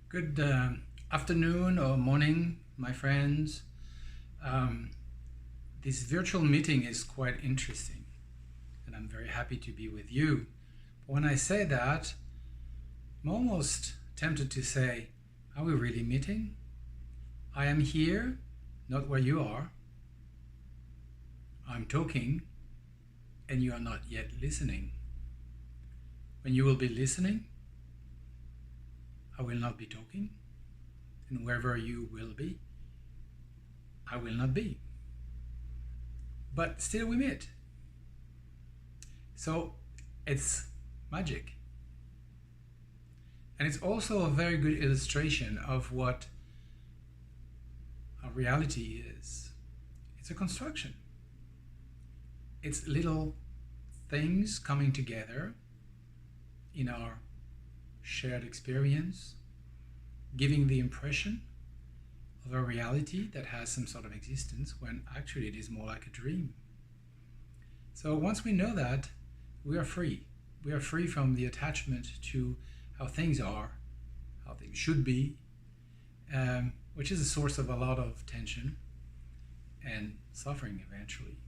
Good afternoon or morning, my friends. This virtual meeting is quite interesting, and I'm very happy to be with you. But when I say that, I'm almost tempted to say, are we really meeting? I am here, not where you are. I'm talking, and you are not yet listening. When you will be listening, I will not be talking, and wherever you will be, I will not be. But still we meet. So it's magic. And it's also a very good illustration of what our reality is. It's a construction. It's little things coming together in our shared experience, giving the impression of a reality that has some sort of existence when actually it is more like a dream. So once we know that, we are free. We are free from the attachment to how things are, how things should be, which is a source of a lot of tension and suffering eventually.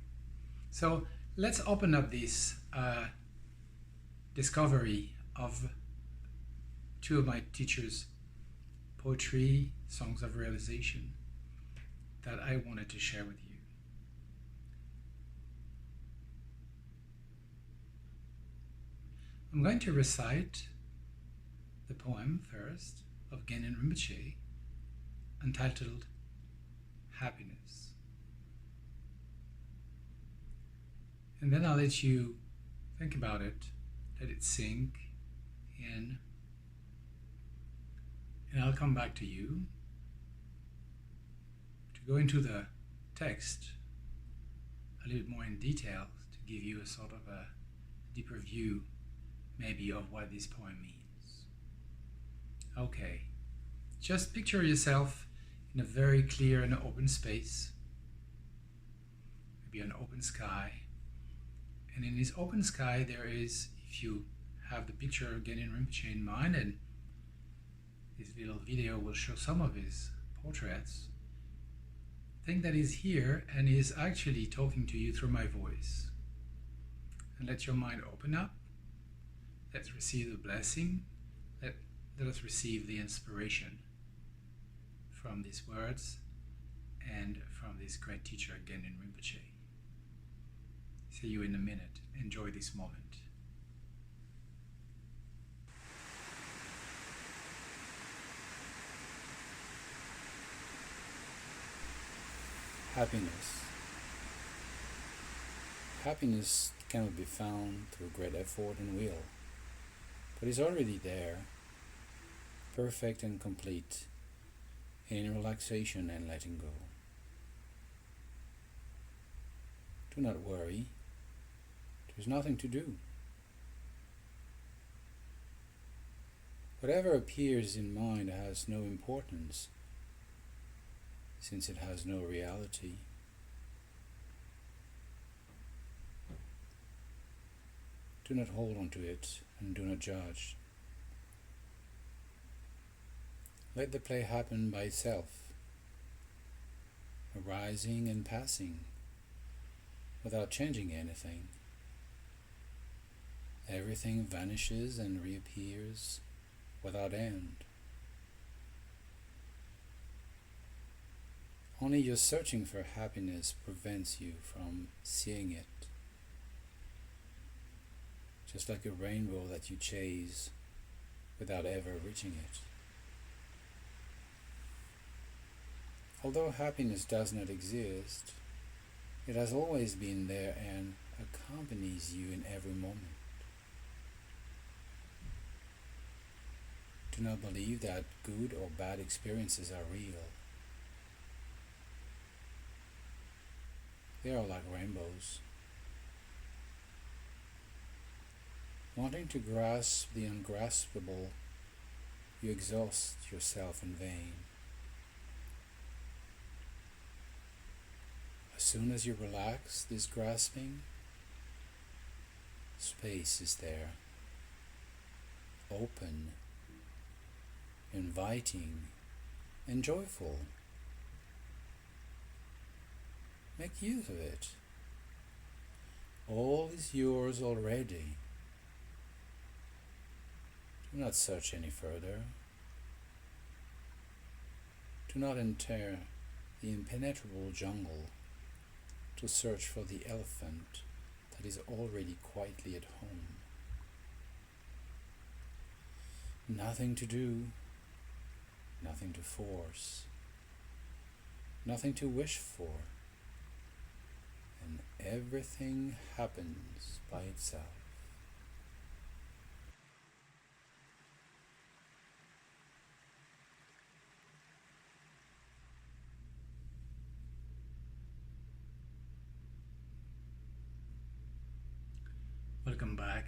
So let's open up this discovery of two of my teachers' poetry, songs of realization, that I wanted to share with you. I'm going to recite the poem first of Gendun Rinpoche, entitled Happiness. And then I'll let you think about it, let it sink in, and I'll come back to you to go into the text a little bit more in detail to give you a sort of a deeper view maybe of what this poem means. Okay, just picture yourself in a very clear and open space, maybe an open sky, and in this open sky there is, if you have the picture of Gendun Rinpoche in mind, and this little video will show some of his portraits, think that he's here and is actually talking to you through my voice. And let your mind open up. Let's receive the blessing. Let us receive the inspiration from these words and from this great teacher, Gendun Rinpoche. See you in a minute. Enjoy this moment. Happiness. Happiness cannot be found through great effort and will, but is already there, perfect and complete, in relaxation and letting go. Do not worry, there's nothing to do. Whatever appears in mind has no importance, since it has no reality. Do not hold on to it and do not judge. Let the play happen by itself, arising and passing, without changing anything. Everything vanishes and reappears without end. Only your searching for happiness prevents you from seeing it. Just like a rainbow that you chase without ever reaching it. Although happiness does not exist, it has always been there and accompanies you in every moment. Do not believe that good or bad experiences are real. They are like rainbows. Wanting to grasp the ungraspable, you exhaust yourself in vain. As soon as you relax this grasping, space is there, open, inviting, and joyful. Make use of it. All is yours already. Do not search any further. Do not enter the impenetrable jungle to search for the elephant that is already quietly at home. Nothing to do, nothing to force, nothing to wish for, and everything happens by itself. Welcome back.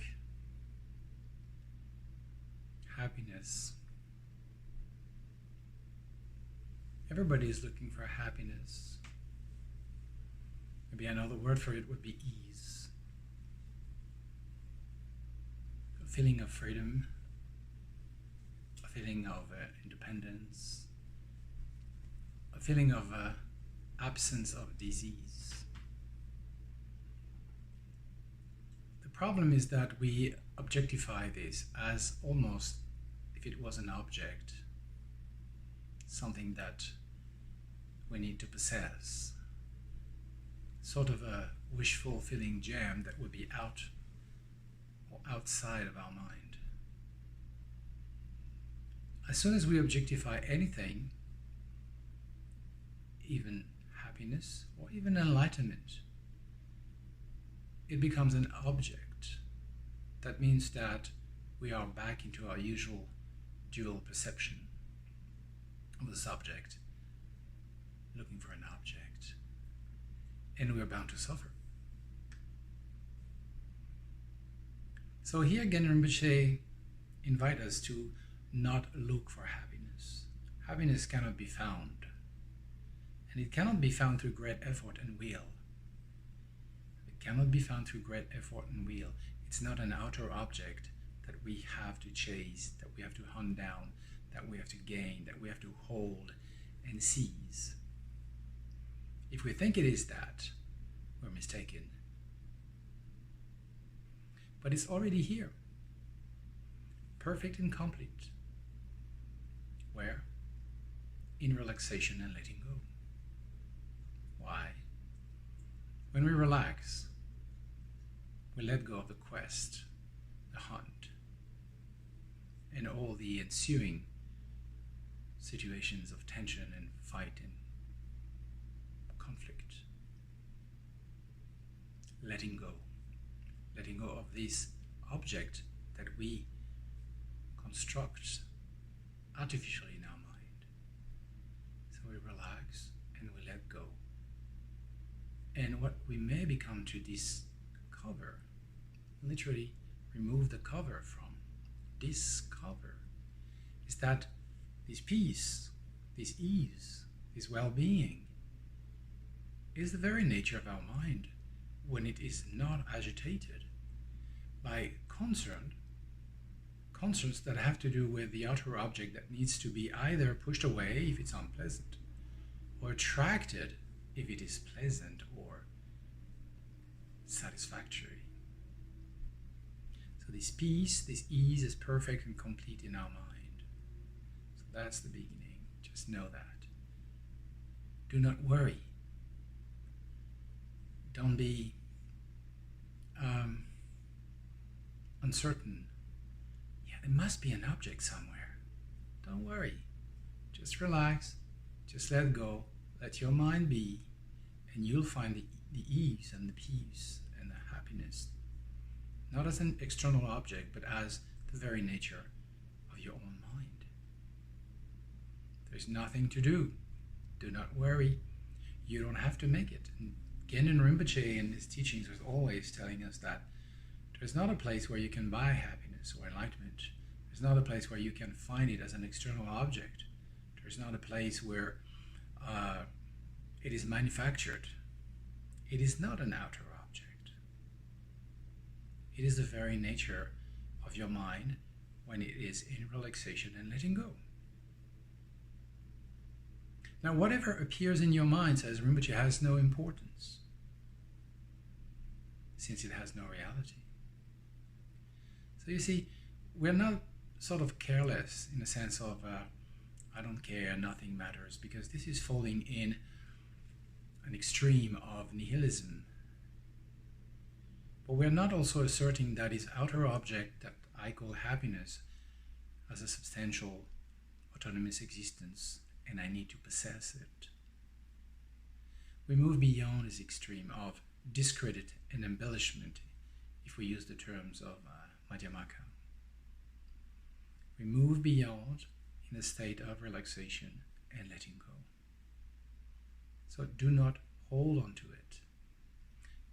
Happiness. Everybody is looking for happiness. Maybe another word for it would be ease. A feeling of freedom, a feeling of independence, a feeling of absence of disease. The problem is that we objectify this as almost if it was an object, something that we need to possess, sort of a wish-fulfilling gem that would be out or outside of our mind. As soon as we objectify anything, even happiness or even enlightenment, it becomes an object. That means that we are back into our usual dual perception of the subject, looking for an object, and we are bound to suffer. So here Gendun Rinpoche invites us to not look for happiness. Happiness cannot be found, and it cannot be found through great effort and will. It cannot be found through great effort and will. It's not an outer object that we have to chase, that we have to hunt down, that we have to gain, that we have to hold and seize. If we think it is that, we're mistaken. But it's already here, perfect and complete. Where? In relaxation and letting go. Why? When we relax, we let go of the quest, the hunt, and all the ensuing situations of tension and fight and conflict. Letting go of this object that we construct artificially in our mind. So we relax and we let go. And what we may become to discover, literally remove the cover from, discover, is that this peace, this ease, this well-being is the very nature of our mind when it is not agitated by concerns that have to do with the outer object that needs to be either pushed away if it's unpleasant, or attracted if it is pleasant or satisfactory. So this peace, this ease is perfect and complete in our mind. So that's the beginning. Just know that. Do not worry. Don't be uncertain. Yeah, there must be an object somewhere. Don't worry. Just relax. Just let go. Let your mind be. And you'll find the ease and the peace and the happiness. Not as an external object, but as the very nature of your own mind. There's nothing to do. Do not worry. You don't have to make it. And Gendun Rinpoche in his teachings was always telling us that there's not a place where you can buy happiness or enlightenment. There's not a place where you can find it as an external object. There's not a place where it is manufactured. It is not an outer object. It is the very nature of your mind when it is in relaxation and letting go. Now, whatever appears in your mind, says Rinpoche, has no importance, since it has no reality. So you see, we're not sort of careless in the sense of, I don't care, nothing matters, because this is falling in an extreme of nihilism. But we're not also asserting that this outer object that I call happiness has a substantial autonomous existence and I need to possess it. We move beyond this extreme of discredit and embellishment, if we use the terms of Madhyamaka. We move beyond in a state of relaxation and letting go. So do not hold on to it.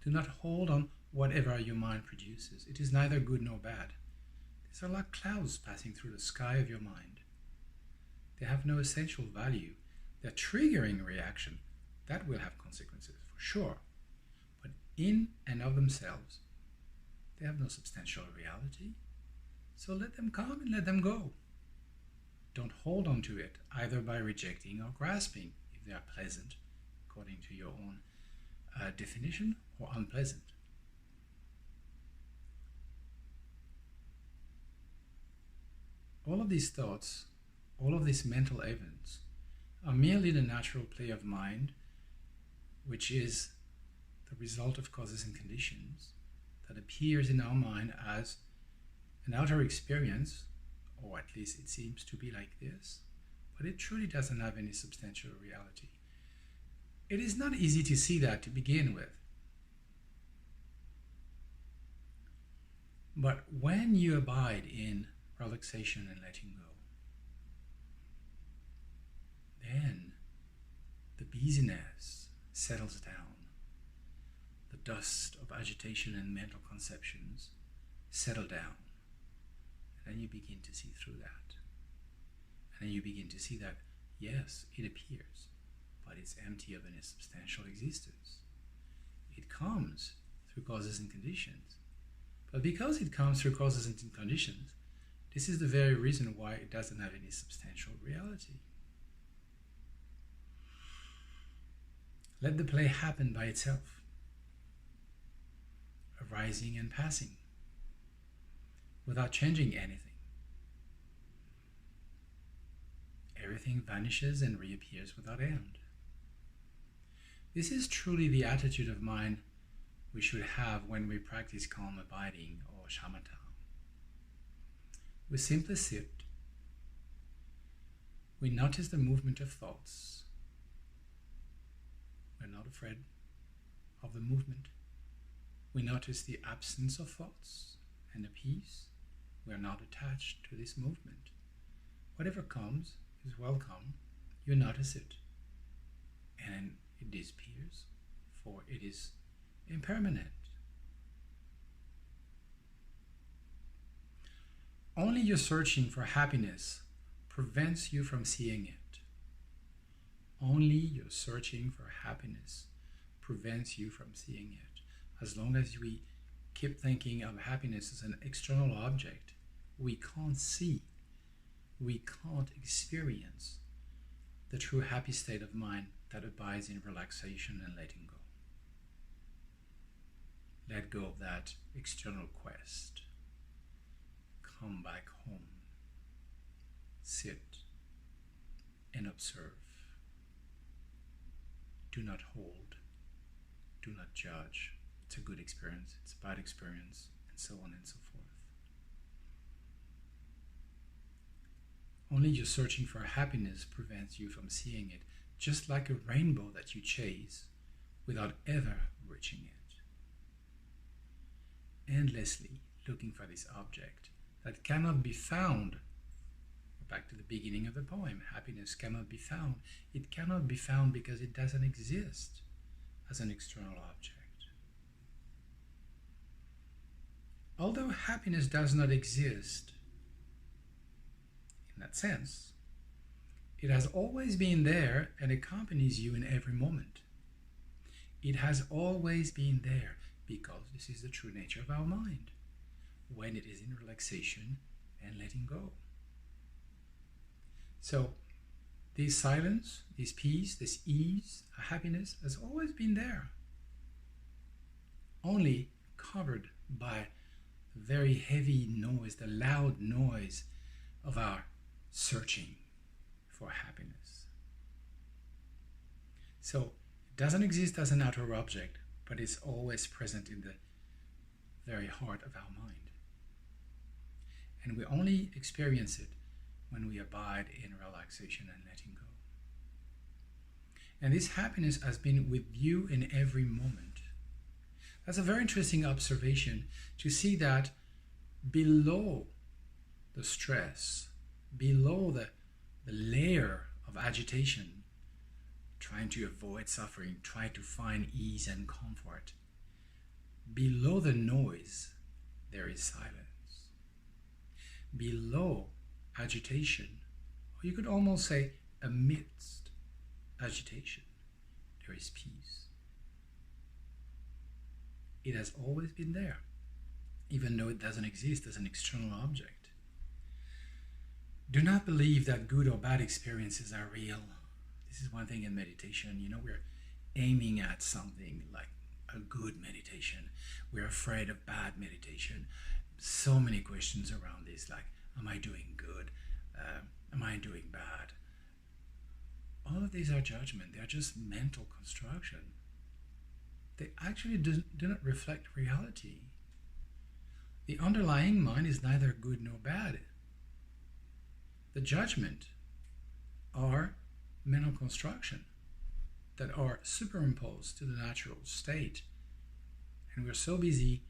Do not hold on whatever your mind produces. It is neither good nor bad. These are like clouds passing through the sky of your mind. They have no essential value. They're triggering a reaction. That will have consequences, for sure. But in and of themselves, they have no substantial reality. So let them come and let them go. Don't hold on to it, either by rejecting or grasping, if they are pleasant, according to your own definition, or unpleasant. All of these thoughts, all of these mental events, are merely the natural play of mind, which is the result of causes and conditions that appears in our mind as an outer experience, or at least it seems to be like this, but it truly doesn't have any substantial reality. It is not easy to see that to begin with. But when you abide in relaxation and letting go, then the busyness settles down. The dust of agitation and mental conceptions settle down. And then you begin to see through that. And then you begin to see that, yes, it appears, but it's empty of any substantial existence. It comes through causes and conditions. But because it comes through causes and conditions, this is the very reason why it doesn't have any substantial reality. Let the play happen by itself, arising and passing, without changing anything. Everything vanishes and reappears without end. This is truly the attitude of mind we should have when we practice calm abiding or shamatha. We simply sit. We notice the movement of thoughts. We're not afraid of the movement. We notice the absence of thoughts and the peace. We are not attached to this movement. Whatever comes is welcome. You notice it. And it disappears, for it is impermanent. Only your searching for happiness prevents you from seeing it. Only your searching for happiness prevents you from seeing it. As long as we keep thinking of happiness as an external object, we can't see, we can't experience the true happy state of mind that abides in relaxation and letting go. Let go of that external quest. Come back home. Sit and observe. Do not hold. Do not judge. It's a good experience, it's a bad experience, and so on and so forth. Only your searching for happiness prevents you from seeing it, just like a rainbow that you chase without ever reaching it. Endlessly looking for this object that cannot be found. Back to the beginning of the poem, happiness cannot be found. It cannot be found because it doesn't exist as an external object. Although happiness does not exist in that sense, it has always been there and accompanies you in every moment. It has always been there because this is the true nature of our mind when it is in relaxation and letting go. So This silence, this peace, this ease, happiness has always been there. Only covered by the very heavy noise, the loud noise of our searching for happiness. So it doesn't exist as an outer object, but it's always present in the very heart of our mind. And we only experience it when we abide in relaxation and letting go. And this happiness has been with you in every moment. That's a very interesting observation, to see that below the stress, below the layer of agitation, trying to avoid suffering, trying to find ease and comfort, below the noise, there is silence. Below agitation, or you could almost say amidst agitation, there is peace. It has always been there, even though it doesn't exist as an external object. Do not believe that good or bad experiences are real. This is one thing in meditation, we're aiming at something like a good meditation. We're afraid of bad meditation. So many questions around this, like, am I doing good? Am I doing bad? All of these are judgment. They are just mental construction. They actually do not reflect reality. The underlying mind is neither good nor bad. The judgment are mental construction that are superimposed to the natural state. And we're so busy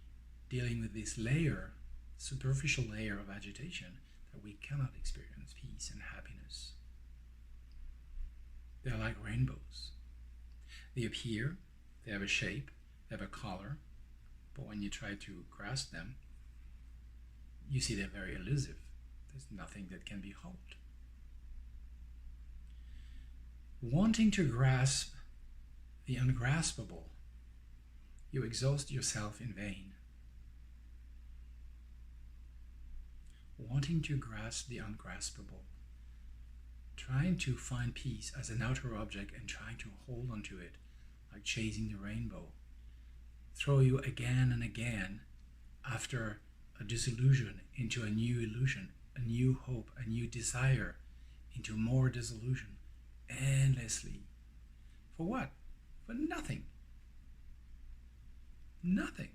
dealing with this layer, superficial layer of agitation, that we cannot experience peace and happiness. They're like rainbows. They appear, they have a shape, they have a color, but when you try to grasp them, you see they're very elusive. There's nothing that can be held. Wanting to grasp the ungraspable, you exhaust yourself in vain. Wanting to grasp the ungraspable, trying to find peace as an outer object and trying to hold onto it, like chasing the rainbow, throw you again and again after a disillusion into a new illusion, a new hope, a new desire, into more disillusion, endlessly. For what? For nothing. Nothing.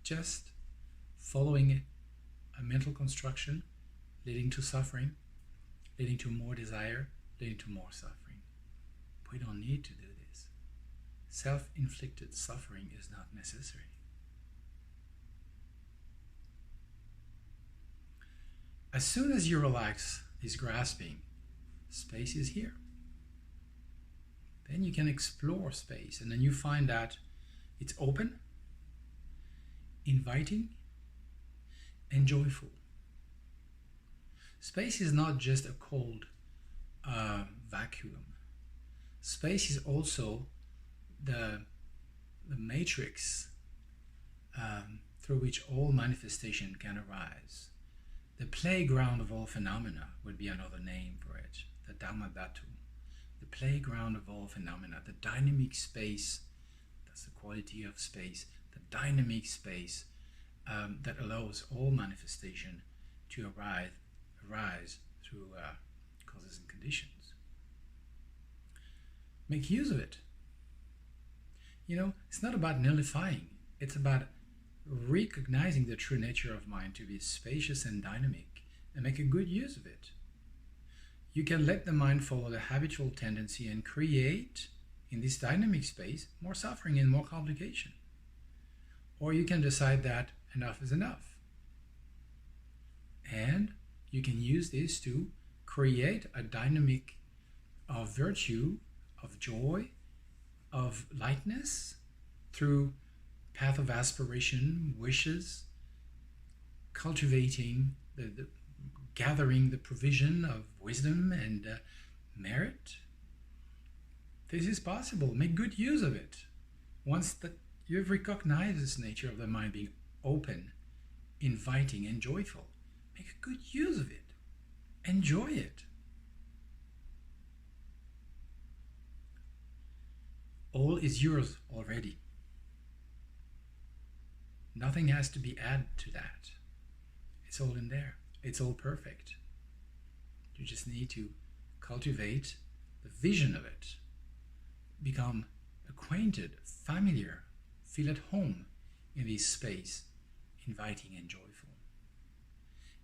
Just following a mental construction, leading to suffering, leading to more desire, leading to more suffering. We don't need to do this. Self-inflicted suffering is not necessary. As soon as you relax this grasping, space is here. Then you can explore space, and then you find that it's open, inviting, and joyful. Space is not just a cold vacuum. Space is also the matrix through which all manifestation can arise. The playground of all phenomena would be another name for it, the Dharma Dhatu. The playground of all phenomena, the dynamic space, that's the quality of space, the dynamic space that allows all manifestation to arise through causes and conditions. Make use of it. It's not about nullifying, it's about recognizing the true nature of mind to be spacious and dynamic, and make a good use of it. You can let the mind follow the habitual tendency and create, in this dynamic space, more suffering and more complication. Or you can decide that enough is enough. And you can use this to create a dynamic of virtue, of joy, of lightness, through path of aspiration, wishes, cultivating, gathering the provision of wisdom and merit. This is possible. Make good use of it. Once that you've recognized this nature of the mind being open, inviting, and joyful, make a good use of it. Enjoy it. All is yours already. Nothing has to be added to that. It's all in there. It's all perfect. You just need to cultivate the vision of it. Become acquainted, familiar, feel at home in this space, inviting and joyful.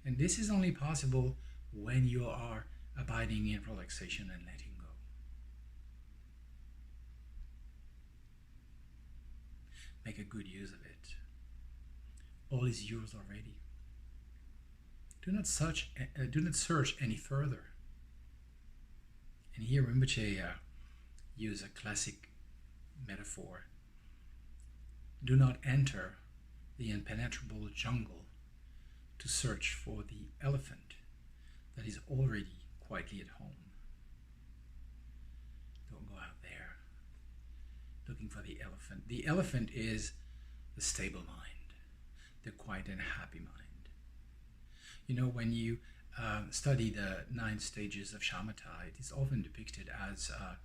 And this is only possible when you are abiding in relaxation and letting go. Make a good use of it. All is yours already. Do not search any further. And here Rinpoche use a classic metaphor. Do not enter the impenetrable jungle to search for the elephant that is already quietly at home. Don't go out there looking for the elephant. The elephant is the stable mind, the quiet and happy mind. You know, when you study the 9 stages of Shamarpa, it is often depicted as a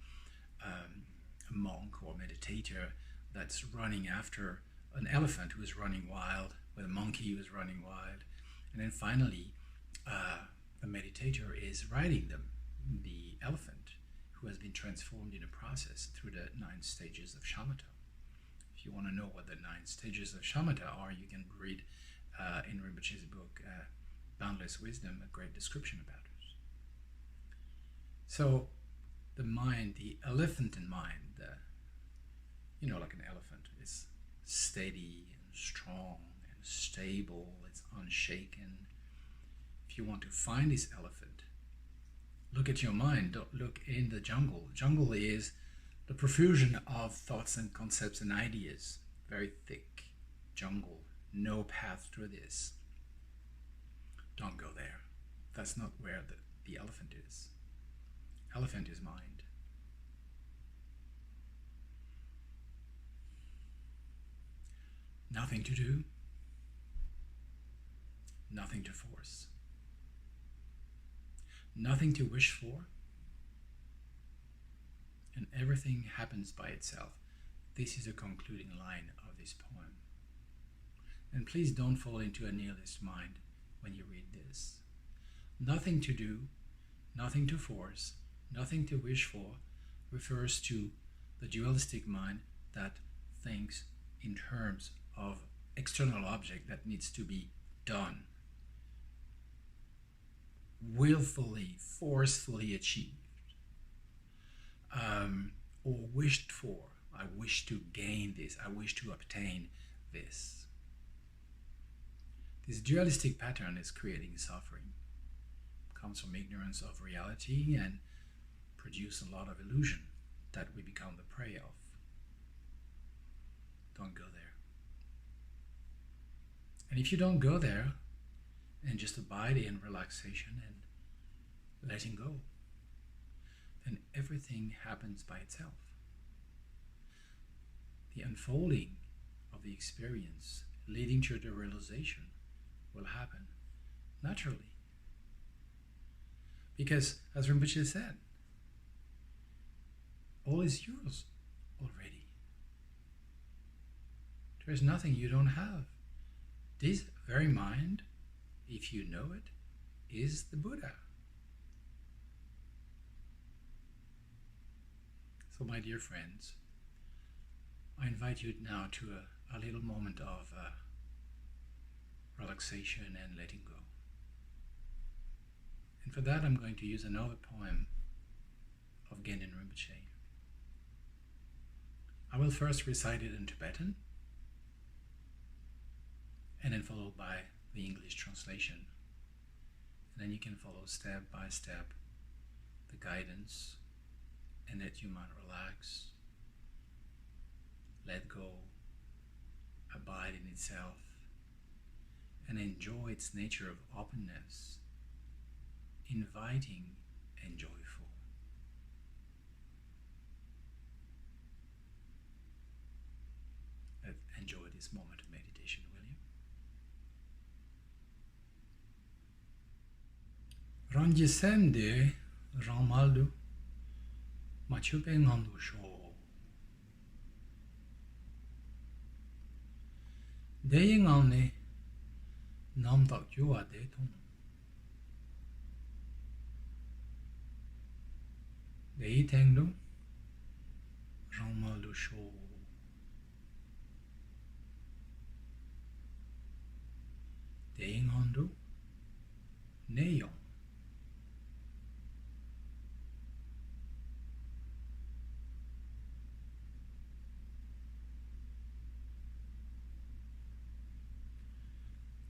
monk or meditator that's running after an elephant who is running wild, with a monkey who is running wild, and then finally the meditator is riding the elephant who has been transformed in a process through the 9 stages of Shamarpa. If you want to know what the 9 stages of Shamarpa are, you can read in Rinpoche's book Boundless Wisdom, a great description about it. So the mind, the elephant in mind, like an elephant, is steady and strong and stable, it's unshaken. If you want to find this elephant, look at your mind, don't look in the jungle. Jungle is the profusion of thoughts and concepts and ideas, very thick jungle, no path through this. Don't go there. That's not where the elephant is. Elephant is mind. Nothing to do, nothing to force, nothing to wish for, and everything happens by itself. This is a concluding line of this poem. And please don't fall into a nihilist mind when you read this. Nothing to do, nothing to force, nothing to wish for refers to the dualistic mind that thinks in terms of external object that needs to be done, willfully, forcefully achieved, or wished for. I wish to gain this, I wish to obtain this. This dualistic pattern is creating suffering. It comes from ignorance of reality and produces a lot of illusion that we become the prey of. Don't go there. And if you don't go there and just abide in relaxation and letting go, then everything happens by itself. The unfolding of the experience leading to the realization will happen naturally. Because, as Rinpoche said, all is yours already. There is nothing you don't have. This very mind, if you know it, is the Buddha. So, my dear friends, I invite you now to a little moment of relaxation and letting go. And for that, I'm going to use another poem of Gendun Rinpoche. I will first recite it in Tibetan, and then followed by the English translation. And then you can follow step by step the guidance, and let your mind relax, let go, abide in itself, and enjoy its nature of openness, inviting and joyful. Enjoy this moment of meditation, will you? Ranjisemde Ramaldo Machupe Ngandu Sho Deying on ne nam tak jua de tong. Dey teng do rangma lu sho. Deying on do ne yong.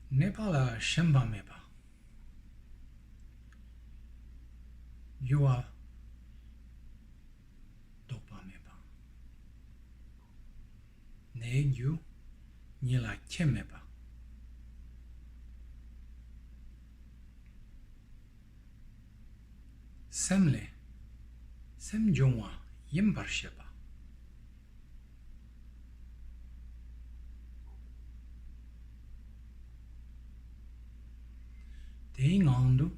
Nepala Shemba Mepa. Yua Dopa Mepa. Ne yu Nila Chemepa. Semle Sem Jongwa Yimbar Shepa. Deying on do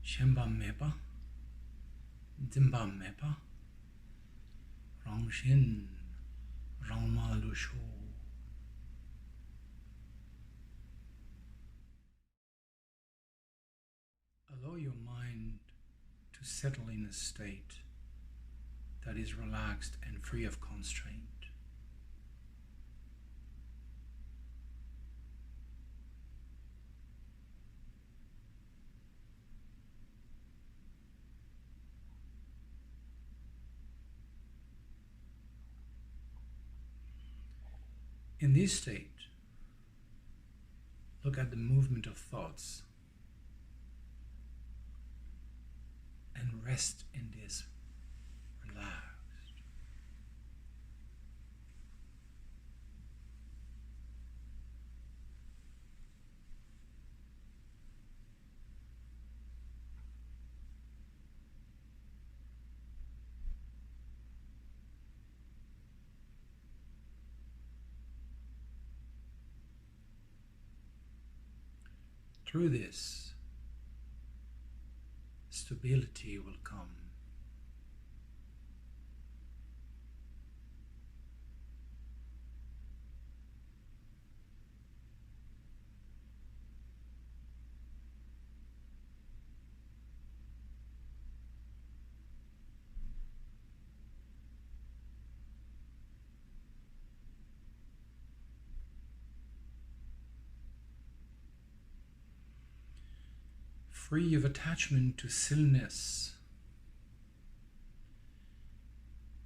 Shemba Mepa, Dimba Mepa, Rangshin, Rangma Lusho. Allow your mind to settle in a state that is relaxed and free of constraint. In this state, look at the movement of thoughts and rest in this relaxed. Through this, stability will come. Free of attachment to stillness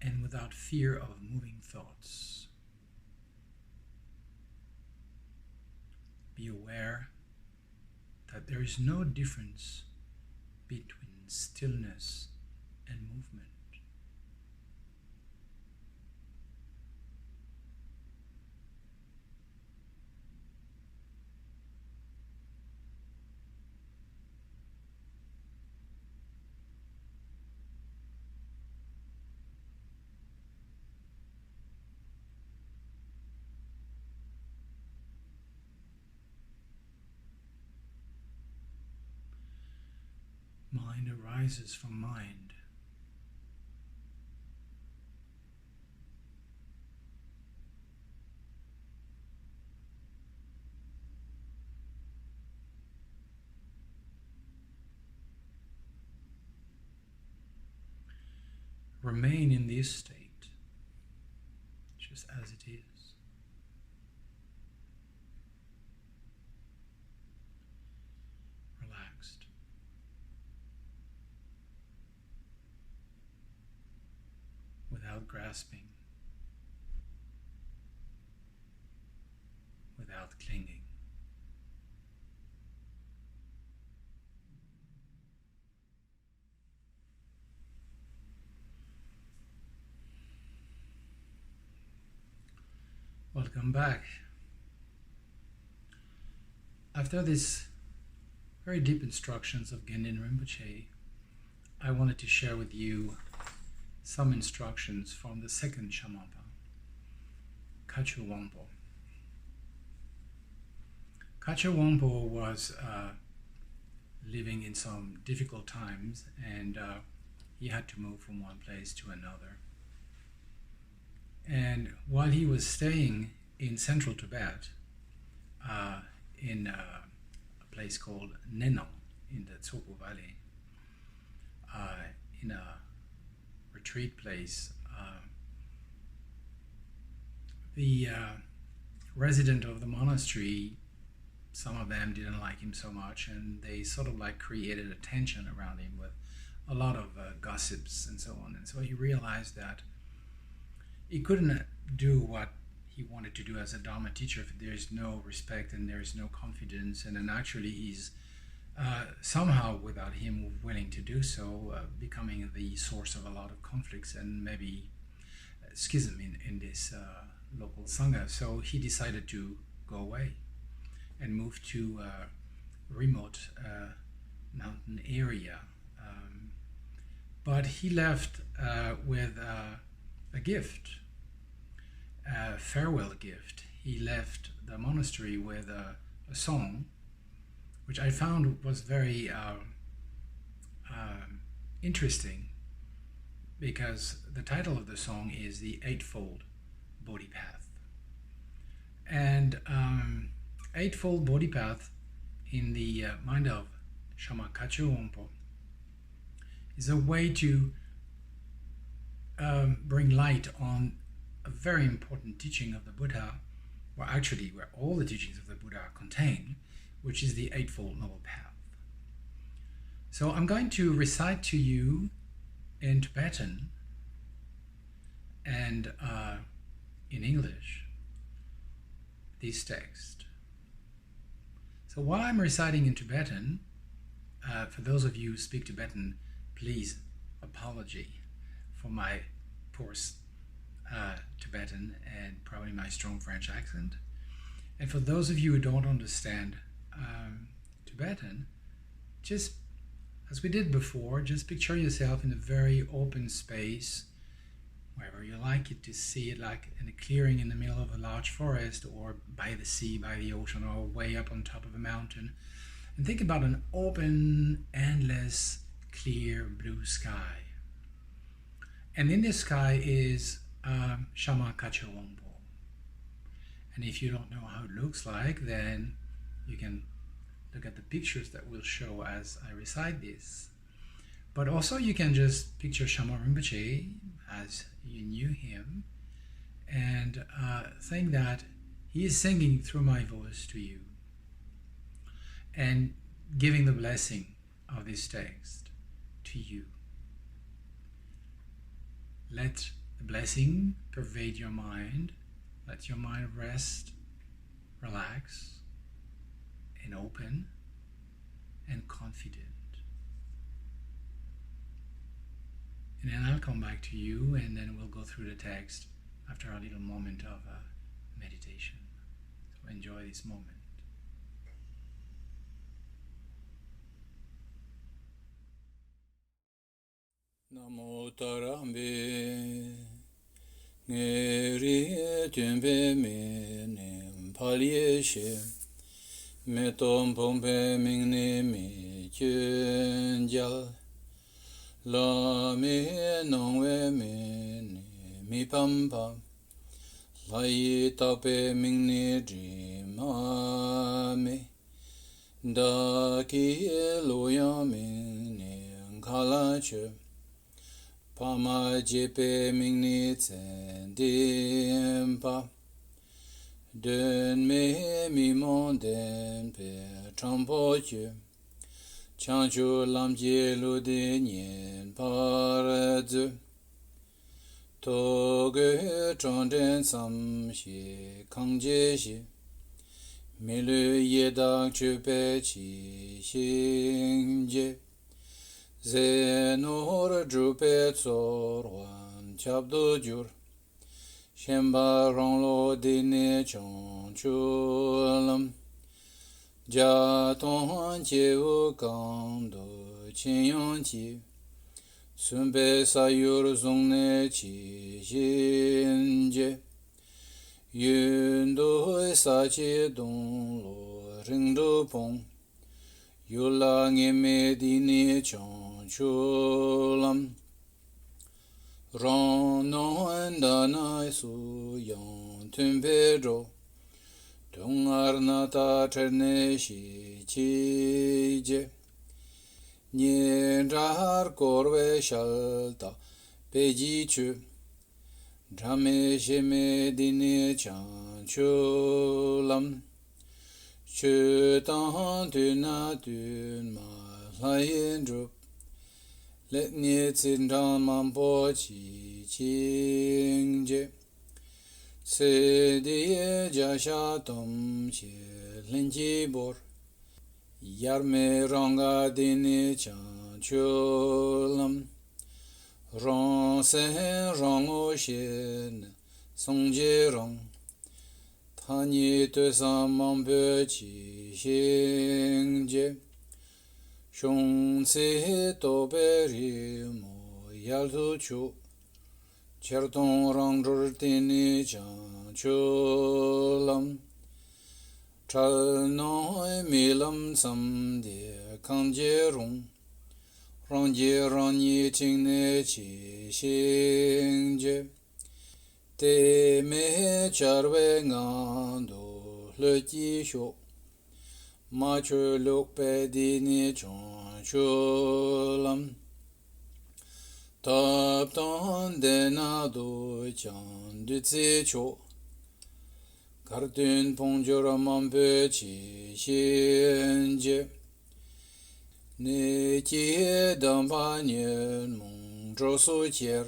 and without fear of moving thoughts. Be aware that there is no difference between stillness and movement. Mind arises from mind. Remain in this state, just as it is. Relaxed. Without grasping, without clinging. Welcome back. After these very deep instructions of Gendun Rinpoche, I wanted to share with you some instructions from the second Shamarpa, Khachö Wangpo. Khachö Wangpo was living in some difficult times, and he had to move from one place to another. And while he was staying in central Tibet, in a place called Nenong in the Tsoko Valley, in a retreat place. The resident of the monastery, some of them didn't like him so much, and they sort of like created a tension around him with a lot of gossips and so on. And so he realized that he couldn't do what he wanted to do as a Dharma teacher if there's no respect and there's no confidence. And then actually he's somehow, without him willing to do so, becoming the source of a lot of conflicts and maybe schism in this local Sangha. So he decided to go away and move to a remote mountain area. But he left with a gift, a farewell gift. He left the monastery with a song, which I found was very interesting, because the title of the song is the Eightfold Bodhi Path. And Eightfold Bodhi Path, in the mind of Shamar Khachö Wangpo, is a way to bring light on a very important teaching of the Buddha, well, actually, where all the teachings of the Buddha are contained, which is the Eightfold Noble Path. So I'm going to recite to you in Tibetan and in English this text. So while I'm reciting in Tibetan, for those of you who speak Tibetan, please apology for my poor Tibetan and probably my strong French accent. And for those of you who don't understand Tibetan, just as we did before, just picture yourself in a very open space, wherever you like it, to see it, like in a clearing in the middle of a large forest, or by the sea, by the ocean, or way up on top of a mountain. And think about an open, endless, clear blue sky. And in this sky is Shamar Khachö Wangpo. And if you don't know how it looks like, then you can look at the pictures that we'll show as I recite this. But also you can just picture Shamar Rinpoche as you knew him, and think that he is singing through my voice to you and giving the blessing of this text to you. Let the blessing pervade your mind. Let your mind rest, relax, and open, and confident. And then I'll come back to you, and then we'll go through the text after a little moment of meditation. So enjoy this moment. Namo Tarambe Ngeri Tunbe Me Nim Palye She Me Tom Pompe Mingne Me Kyunjal La Me Nongwe Me Mi Pampa La Yi Tape Mingne Drima Me Da Ki Loya Me Kala Che Pama Jepe Mingni Tsendimpa Den Me Mimon Den Pe Trampo Che Chanchu Lam Je Lu De Nyen Paradzu Toge Chonten Sam Shi Kang Je Shi Milu Yedak Chupe Chi Xing Je Zenor Drupe Tsorwan Chabdo Jur Shemba Ronglo Dine Chong Chulam Jaton Cheu Kando Chinyon Chi Sunbe Sayur Zongne Chi Shinje Yundo Sachi Don Lo Ringdo Pong Yula Ngeme Dine Chong Chulam Ron no and Dana Su Yon tumbedo tungarnata terneshi chije Nyendrar korwe shalta pejichu Drame sheme dine chanchulam Chutan tuna tun ma layen drup Let nye tsindan mampo chi chingje Se diye jasha tom che lenji bor Yarme ranga dine chanchulam Rong sen rong o shen songje rong Tanye te san mampe chi shingje Shong se to peri mo yal tu chu Cherton rang rur dine chanchulam Chal noi milam sam de kangje rong Rangje ranyi chingne chi shingje Te me charwe ngando le ji sho Ma chu luk pe di ni chon chulam Tap ton de na do chan du tse cho Kartun pongjura mampe chi shingje Ne ki dampa nyen mong zho su cher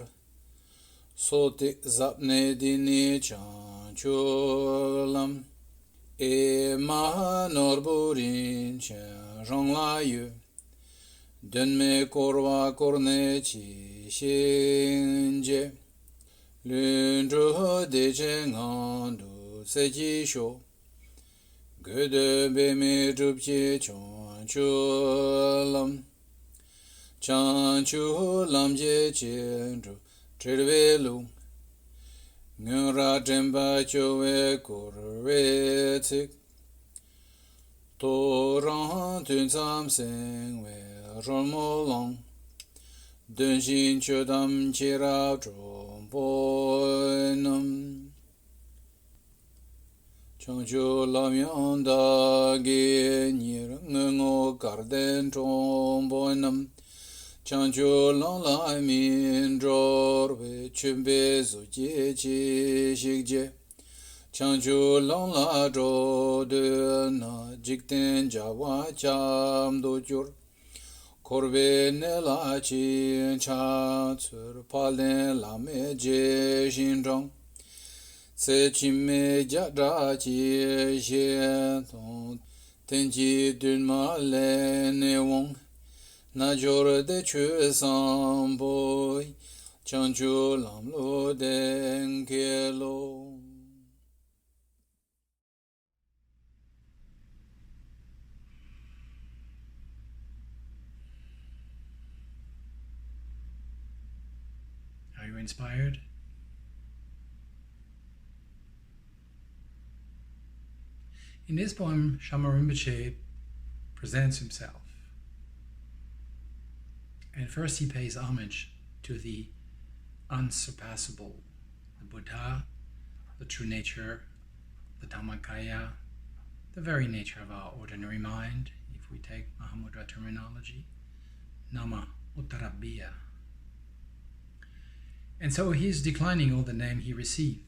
So tik zap ne di ni chan chulam E ma norburin chen rong la yu Den me korwa korne chi shingje Lun zhu de chen ngandu se ji sho Ge de be me zhub chi chon chulam Chan chulam je chen zhu Chirwe lu Ngun ra jemba chowe korwe tsik To rang tun sam seng we ron mo long Dun shin chodam chira chom po nam Chang chu lam yang da ge nir ngung o garden chom po nam Chanchu long la min jor we chumbe zu jie chi shik je Chanchu long la jo de na jik ten ja wa cham do jur Korbe ne la chi cha tsur pa len la me je shin zhang Se chi me ja da chi xie tong ten chi dun ma le ne wong Na jor de chu sam boy Chang chu lam lo den ke lo Are you inspired? In this poem, Shamar Rinpoche presents himself. And first he pays homage to the unsurpassable, the Buddha, the true nature, the Dhammakaya, the very nature of our ordinary mind, if we take Mahamudra terminology, Nama Uttarabhiya. And so he's declining all the name he received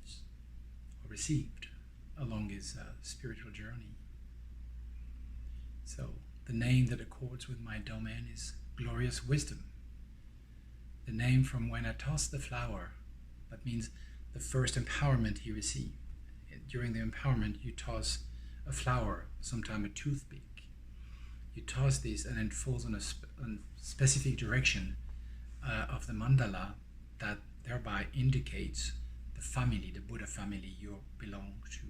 along his spiritual journey. So the name that accords with my domain is glorious wisdom. The name from when I tossed the flower, that means the first empowerment he received. During the empowerment, you toss a flower, sometimes a toothpick. You toss this and it falls on a specific direction of the mandala that thereby indicates the family, the Buddha family you belong to.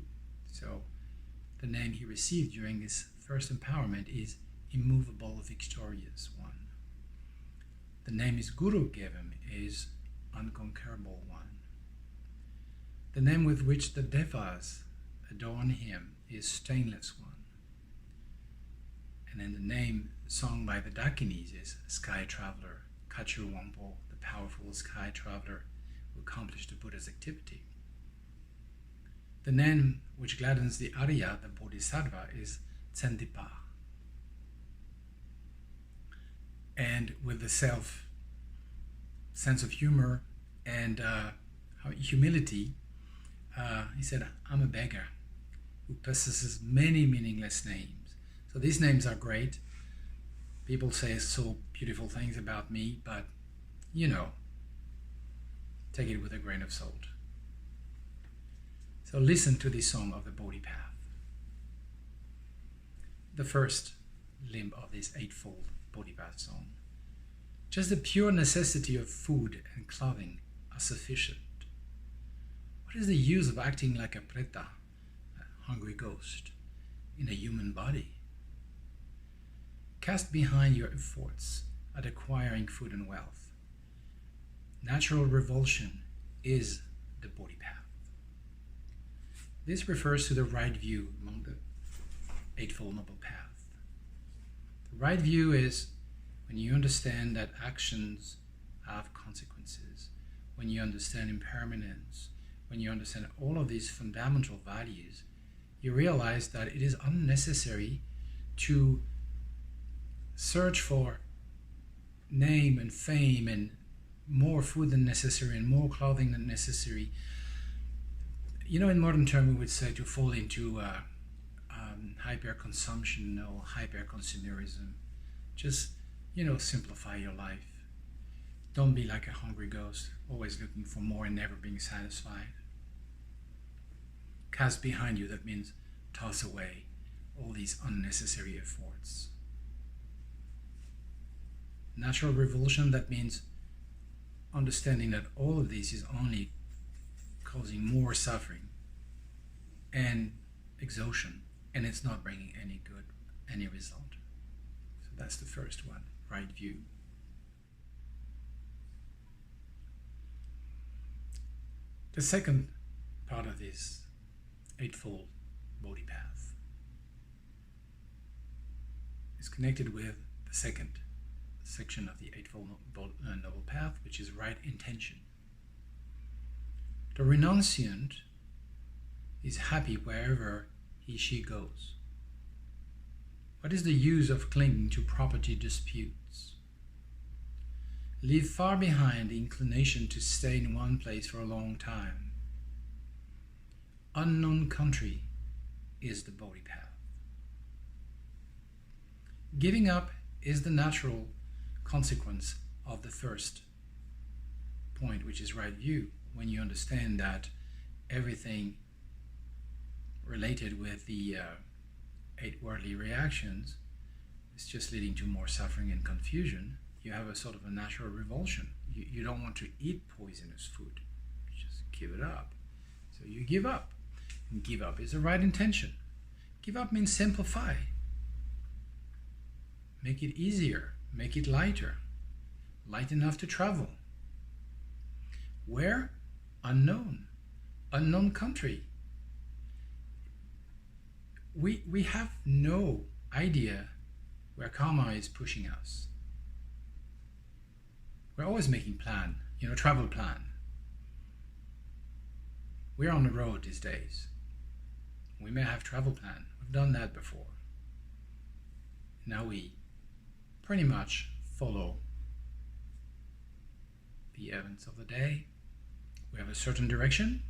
So the name he received during his first empowerment is Immovable Victorious One. The name his guru gave him is Unconquerable One. The name with which the devas adorn him is Stainless One. And then the name sung by the Dakinis is Sky Traveler, Khachö Wangpo, the powerful sky traveler who accomplished the Buddha's activity. The name which gladdens the Arya, the Bodhisattva, is Tsendipa. And with the sense of humor and humility, he said, I'm a beggar who possesses many meaningless names. So these names are great. People say so beautiful things about me, but take it with a grain of salt. So listen to this song of the Bodhi Path. The first limb of this eightfold Bodhi Path song. Just the pure necessity of food and clothing are sufficient. What is the use of acting like a preta, a hungry ghost, in a human body? Cast behind your efforts at acquiring food and wealth. Natural revulsion is the Bodhi Path. This refers to the right view among the Eightfold Noble Path. The right view is when you understand that actions have consequences, when you understand impermanence, when you understand all of these fundamental values, you realize that it is unnecessary to search for name and fame and more food than necessary and more clothing than necessary. In modern terms, we would say to fall into hyper-consumption or hyper-consumerism. Just, simplify your life. Don't be like a hungry ghost, always looking for more and never being satisfied. Cast behind you, that means toss away all these unnecessary efforts. Natural revulsion, that means understanding that all of this is only causing more suffering and exhaustion, and it's not bringing any good, any result. So that's the first one, right view. The second part of this Eightfold Bodhi Path is connected with the second section of the Eightfold Noble Path, which is right intention. The renunciant is happy wherever he/she goes. What is the use of clinging to property disputes? Leave far behind the inclination to stay in one place for a long time. Unknown country is the Bodhi Path. Giving up is the natural consequence of the first point, which is right view. When you understand that everything related with the 8 worldly reactions is just leading to more suffering and confusion, you have a sort of a natural revulsion. You don't want to eat poisonous food. You just give it up. So you give up. And give up is the right intention. Give up means simplify. Make it easier. Make it lighter. Light enough to travel. Where? Unknown. Unknown country. We have no idea where karma is pushing us. We're always making plan, travel plan. We're on the road these days. We may have travel plan. We've done that before. Now we pretty much follow the events of the day. We have a certain direction.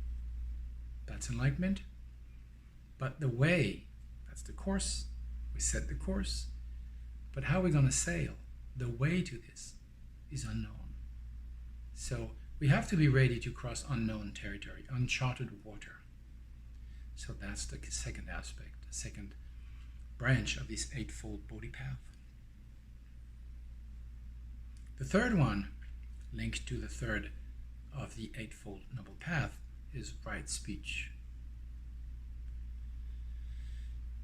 That's enlightenment. But the way, that's the course. We set the course. But how are we going to sail? The way to this is unknown. So we have to be ready to cross unknown territory, uncharted water. So that's the second aspect, the second branch of this Eightfold Bodhi Path. The third one, linked to the third of the Eightfold Noble Path, is right speech.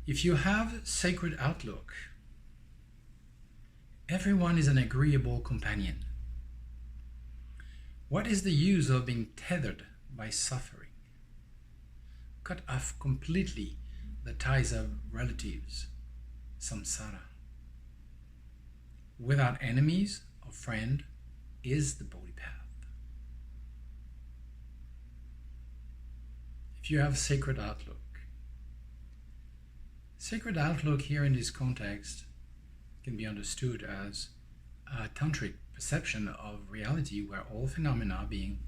If you have sacred outlook, everyone is an agreeable companion. What is the use of being tethered by suffering? Cut off completely the ties of relatives, samsara. Without enemies or friend is the Bodhi Path. if you have sacred outlook. Sacred outlook here in this context can be understood as a tantric perception of reality where all phenomena, being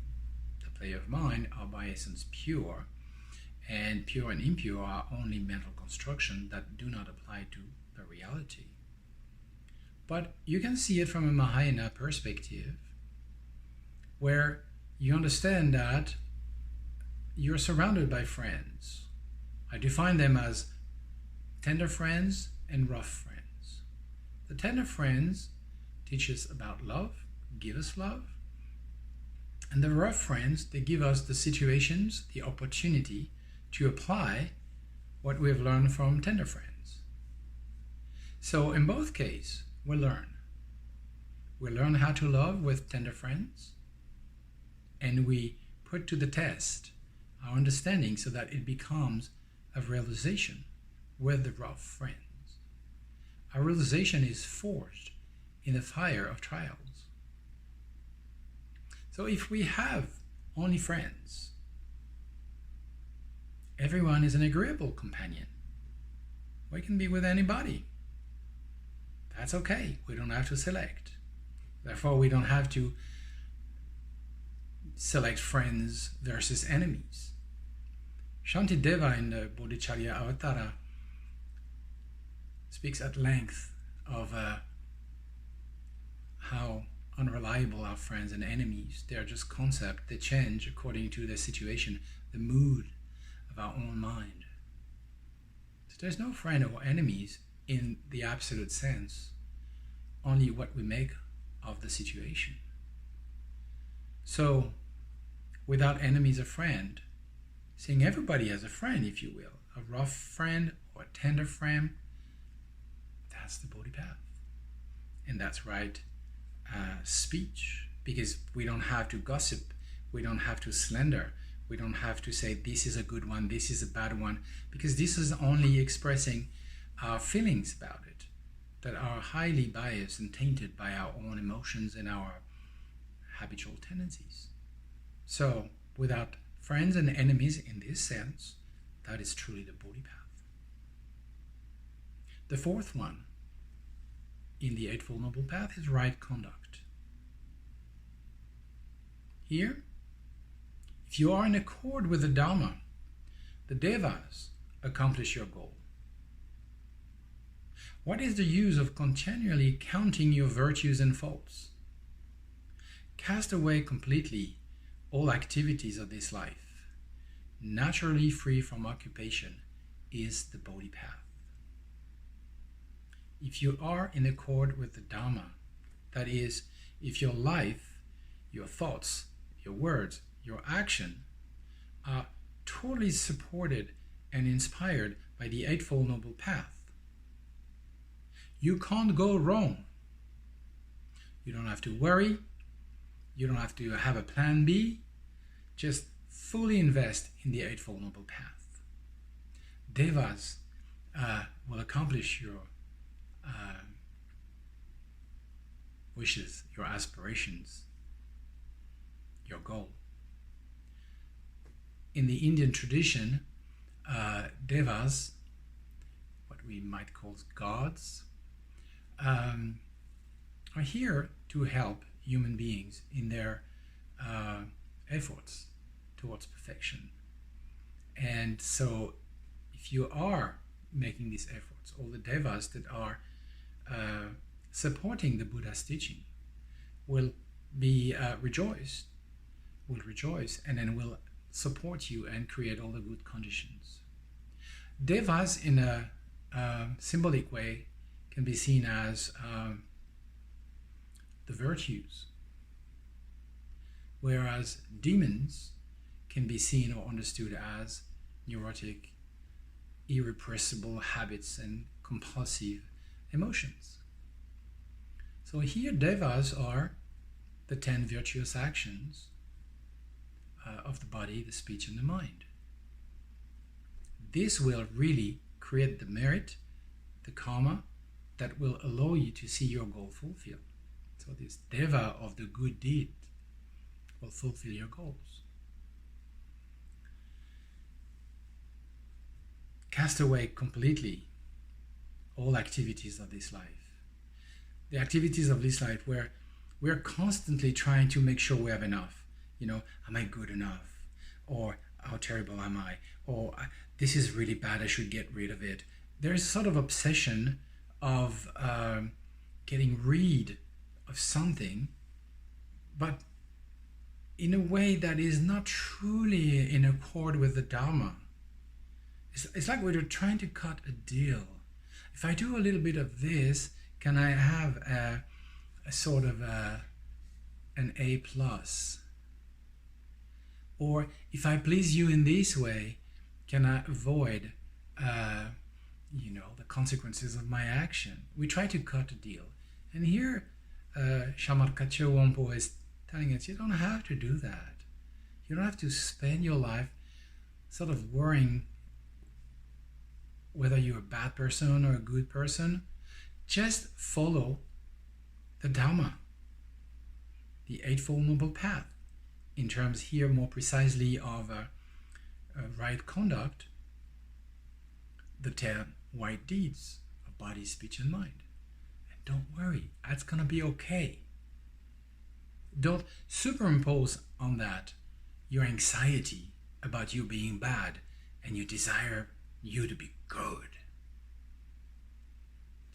the play of mind, are by essence pure, and pure and impure are only mental construction that do not apply to the reality. But you can see it from a Mahayana perspective, where you understand that you're surrounded by friends. I define them as tender friends and rough friends. The tender friends teach us about love, give us love. And the rough friends, they give us the situations, the opportunity to apply what we have learned from tender friends. So in both cases, we learn. We learn how to love with tender friends, and we put to the test our understanding so that it becomes a realization with the rough friends. Our realization is forged in the fire of trials. So if we have only friends, everyone is an agreeable companion. We can be with anybody. That's okay. We don't have to select. Therefore, we don't have to select friends versus enemies. Shantideva in the Bodhicharya Avatara speaks at length of how unreliable our friends and enemies. They are just concepts. They change according to the situation, the mood of our own mind. So there's no friend or enemies in the absolute sense, only what we make of the situation. So, without enemies, a friend, seeing everybody as a friend, if you will, a rough friend or a tender friend, that's the Bodhi Path. And that's right speech, because we don't have to gossip, we don't have to slander, we don't have to say this is a good one, this is a bad one, because this is only expressing our feelings about it that are highly biased and tainted by our own emotions and our habitual tendencies. So, without friends and enemies in this sense, that is truly the Bodhi Path. The fourth one in the Eightfold Noble Path is right conduct. Here, if you are in accord with the Dharma, the Devas accomplish your goal. What is the use of continually counting your virtues and faults? Cast away completely all activities of this life. Naturally free from occupation is the Bodhi Path. If you are in accord with the Dharma, that is, if your life, your thoughts, your words, your action are totally supported and inspired by the Eightfold Noble Path, you can't go wrong. You don't have to worry. You don't have to have a plan B. Just fully invest in the Eightfold Noble Path. Devas will accomplish your wishes, your aspirations, your goal. In the Indian tradition, Devas, what we might call gods, are here to help human beings in their efforts towards perfection. And so if you are making these efforts, all the Devas that are supporting the Buddha's teaching will be rejoice, and then will support you and create all the good conditions. Devas, in a symbolic way, can be seen as the virtues, whereas demons can be seen or understood as neurotic, irrepressible habits and compulsive emotions. So here Devas are the 10 virtuous actions of the body, the speech, and the mind. This will really create the merit, the karma, that will allow you to see your goal fulfilled. So this Deva of the good deed will fulfill your goals. cast away completely all activities of this life. The activities of this life where we're constantly trying to make sure we have enough. Am I good enough? Or how terrible am I? Or this is really bad, I should get rid of it. There's sort of obsession of getting rid of something, but in a way that is not truly in accord with the Dharma. It's like we're trying to cut a deal. If I do a little bit of this, can I have a sort of an A+? Or if I please you in this way, can I avoid the consequences of my action? We try to cut a deal. And here Shamar Khachö Wangpo is telling us, you don't have to do that. You don't have to spend your life sort of worrying whether you're a bad person or a good person. Just follow the Dharma, the Eightfold Noble Path, in terms here more precisely of right conduct, the 10 white deeds of body, speech, and mind. And don't worry, that's going to be okay. Don't superimpose on that your anxiety about you being bad and you desire you to be good.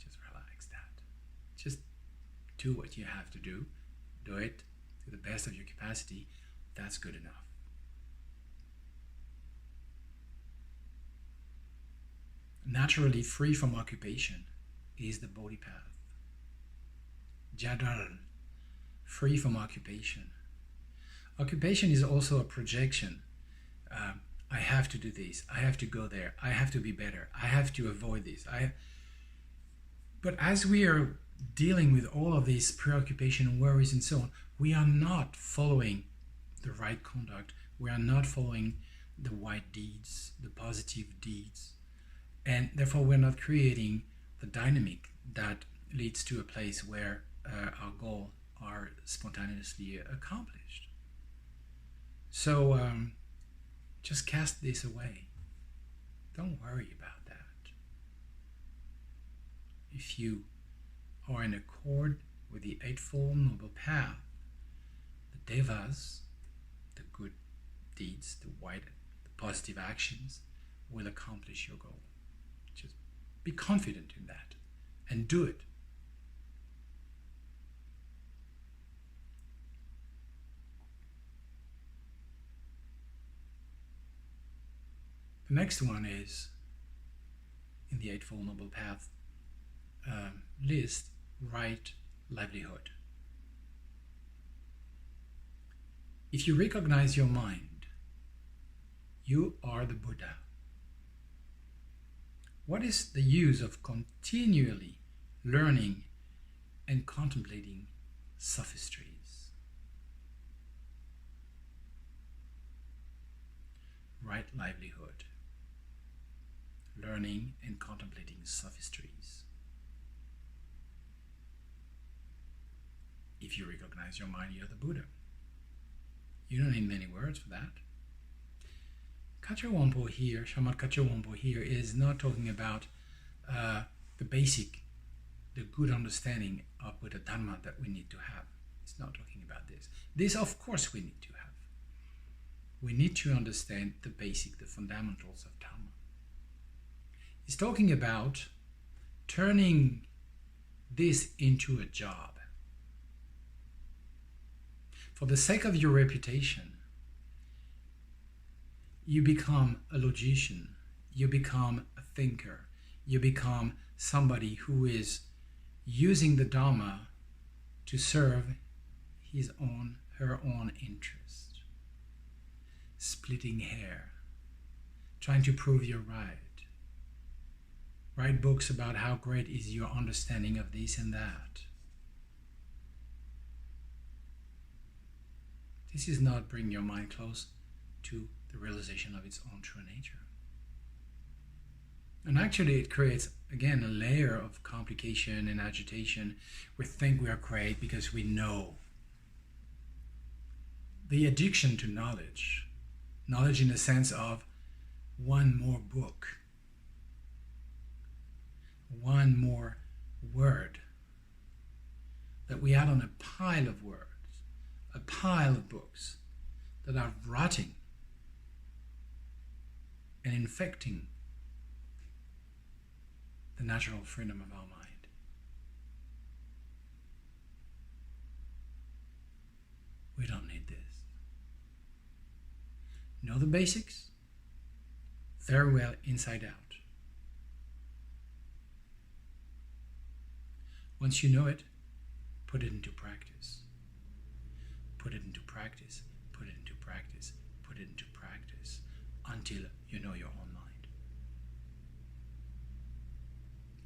Just relax that. Just do what you have to do. Do it to the best of your capacity. That's good enough. Naturally free from occupation is the Bodhi Path. Jadal, free from occupation. Occupation is also a projection. I have to do this. I have to go there. I have to be better. I have to avoid this. But as we are dealing with all of these preoccupation, worries, and so on, we are not following the right conduct. We are not following the white deeds, the positive deeds. And therefore, we're not creating the dynamic that leads to a place where our goals are spontaneously accomplished. So just cast this away. Don't worry about that. If you are in accord with the Eightfold Noble Path, the devas, the good deeds, the positive actions, will accomplish your goal. Just be confident in that and do it. The next one is in the Eightfold Noble Path list, right livelihood. If you recognize your mind, you are the Buddha. What is the use of continually learning and contemplating sophistries? Right livelihood. Learning and contemplating sophistries. If you recognize your mind, you're the Buddha. You don't need many words for that. Khachö Wangpo here, Shamar Khachö Wangpo here, is not talking about the basic, the good understanding of Buddha Dharma that we need to have. It's not talking about this. This, of course, we need to have. We need to understand the basic, the fundamentals of Dharma. He's talking about turning this into a job. For the sake of your reputation, you become a logician, you become a thinker, you become somebody who is using the Dharma to serve his own, her own interest. Splitting hair, trying to prove you're right. Write books about how great is your understanding of this and that. This is not bringing your mind close to the realization of its own true nature. And actually it creates, again, a layer of complication and agitation. We think we are great because we know. The addiction to knowledge in the sense of one more book, one more word that we add on a pile of words, a pile of books that are rotting and infecting the natural freedom of our mind. We don't need this. Know the basics very well inside out. Once you know it, put it into practice. Put it into practice, put it into practice, put it into practice until you know your own mind.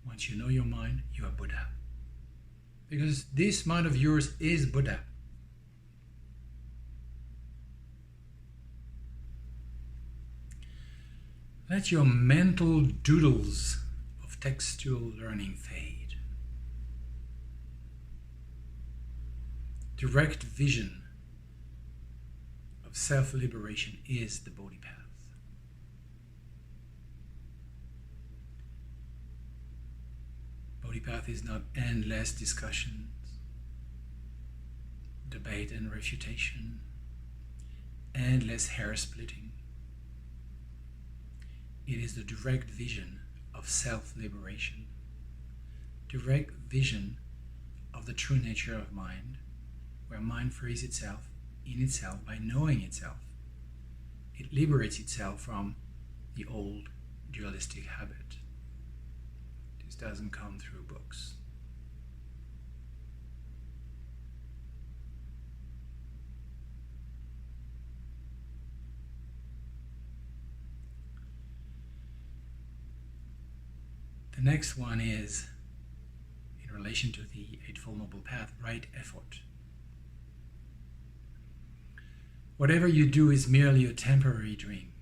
Once you know your mind, you are Buddha. Because this mind of yours is Buddha. Let your mental doodles of textual learning fade. Direct vision of self-liberation is the Bodhi Path. Bodhi Path is not endless discussions, debate and refutation, endless hair splitting. It is the direct vision of self-liberation, direct vision of the true nature of mind, where mind frees itself in itself by knowing itself. It liberates itself from the old dualistic habit. This doesn't come through books. The next one is, in relation to the Eightfold Noble Path, right effort. Whatever you do is merely a temporary dream.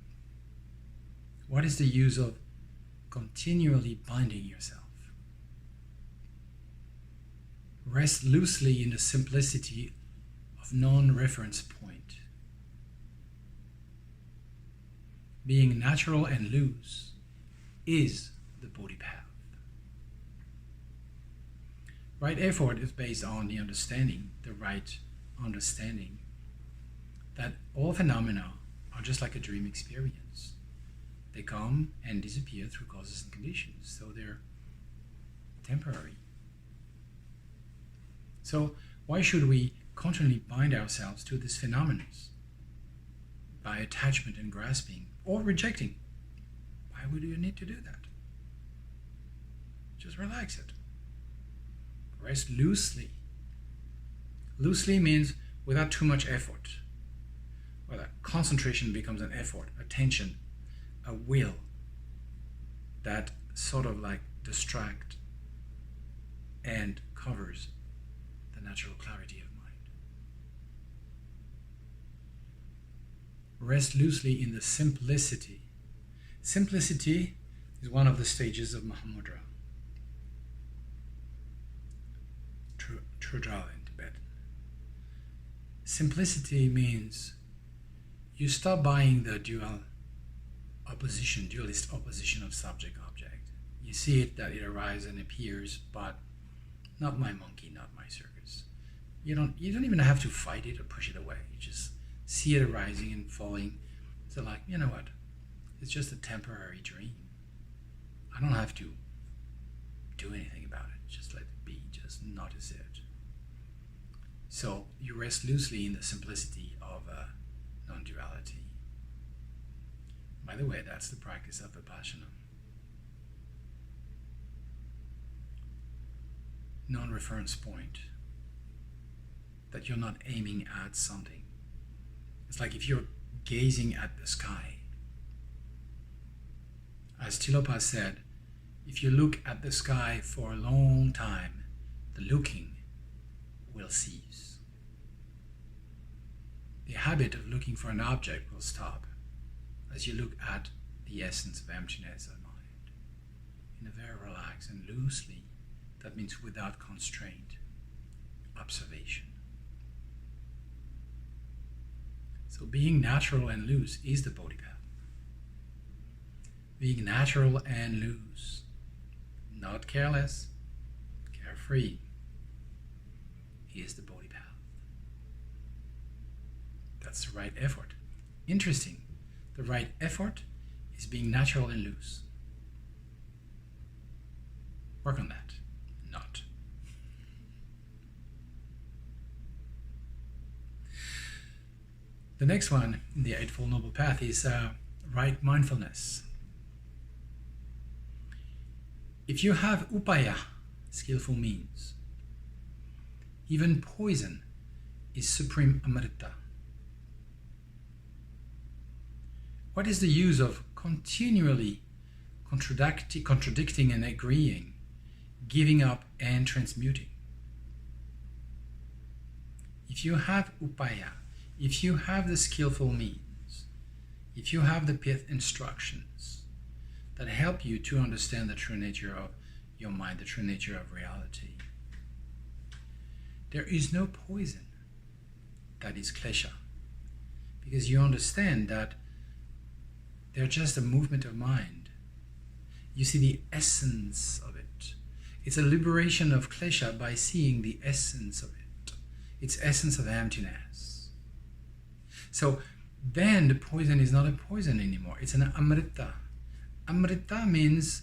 What is the use of continually binding yourself? Rest loosely in the simplicity of non-reference point. Being natural and loose is the Bodhi Path. Right effort is based on the understanding, the right understanding, that all phenomena are just like a dream experience. They come and disappear through causes and conditions, so they're temporary. So why should we constantly bind ourselves to these phenomena by attachment and grasping or rejecting? Why would you need to do that? Just relax it. Rest loosely. Loosely means without too much effort. Well, concentration becomes an effort, attention, a will that sort of like distract and covers the natural clarity of mind. Rest loosely in the simplicity. Simplicity is one of the stages of Mahamudra. Trudra in Tibetan. Simplicity means you stop buying the dualist opposition of subject-object. You see it, that it arises and appears, but not my monkey, not my circus. You don't even have to fight it or push it away. You just see it arising and falling. So like, you know what? It's just a temporary dream. I don't have to do anything about it. Just let it be. Just notice it. So you rest loosely in the simplicity of non-duality. By the way, that's the practice of Vipassana. Non-reference point. That you're not aiming at something. It's like if you're gazing at the sky. As Tilopa said, if you look at the sky for a long time, the looking will cease. The habit of looking for an object will stop as you look at the essence of emptiness of mind in a very relaxed and loosely, that means without constraint, observation. So being natural and loose is the Bodhi Path. Being natural and loose, not careless, carefree, is the Bodhi Path. That's the right effort. Interesting. The right effort is being natural and loose. Work on that. Not. The next one in the Eightfold Noble Path is right mindfulness. If you have upaya, skillful means, even poison is supreme amrita. What is the use of continually contradicting and agreeing, giving up and transmuting? If you have upaya, if you have the skillful means, if you have the pith instructions that help you to understand the true nature of your mind, the true nature of reality, there is no poison that is klesha, because you understand that they're just a movement of mind. You see the essence of it. It's a liberation of klesha by seeing the essence of it, its essence of emptiness. So then the poison is not a poison anymore, it's an amrita. Amrita means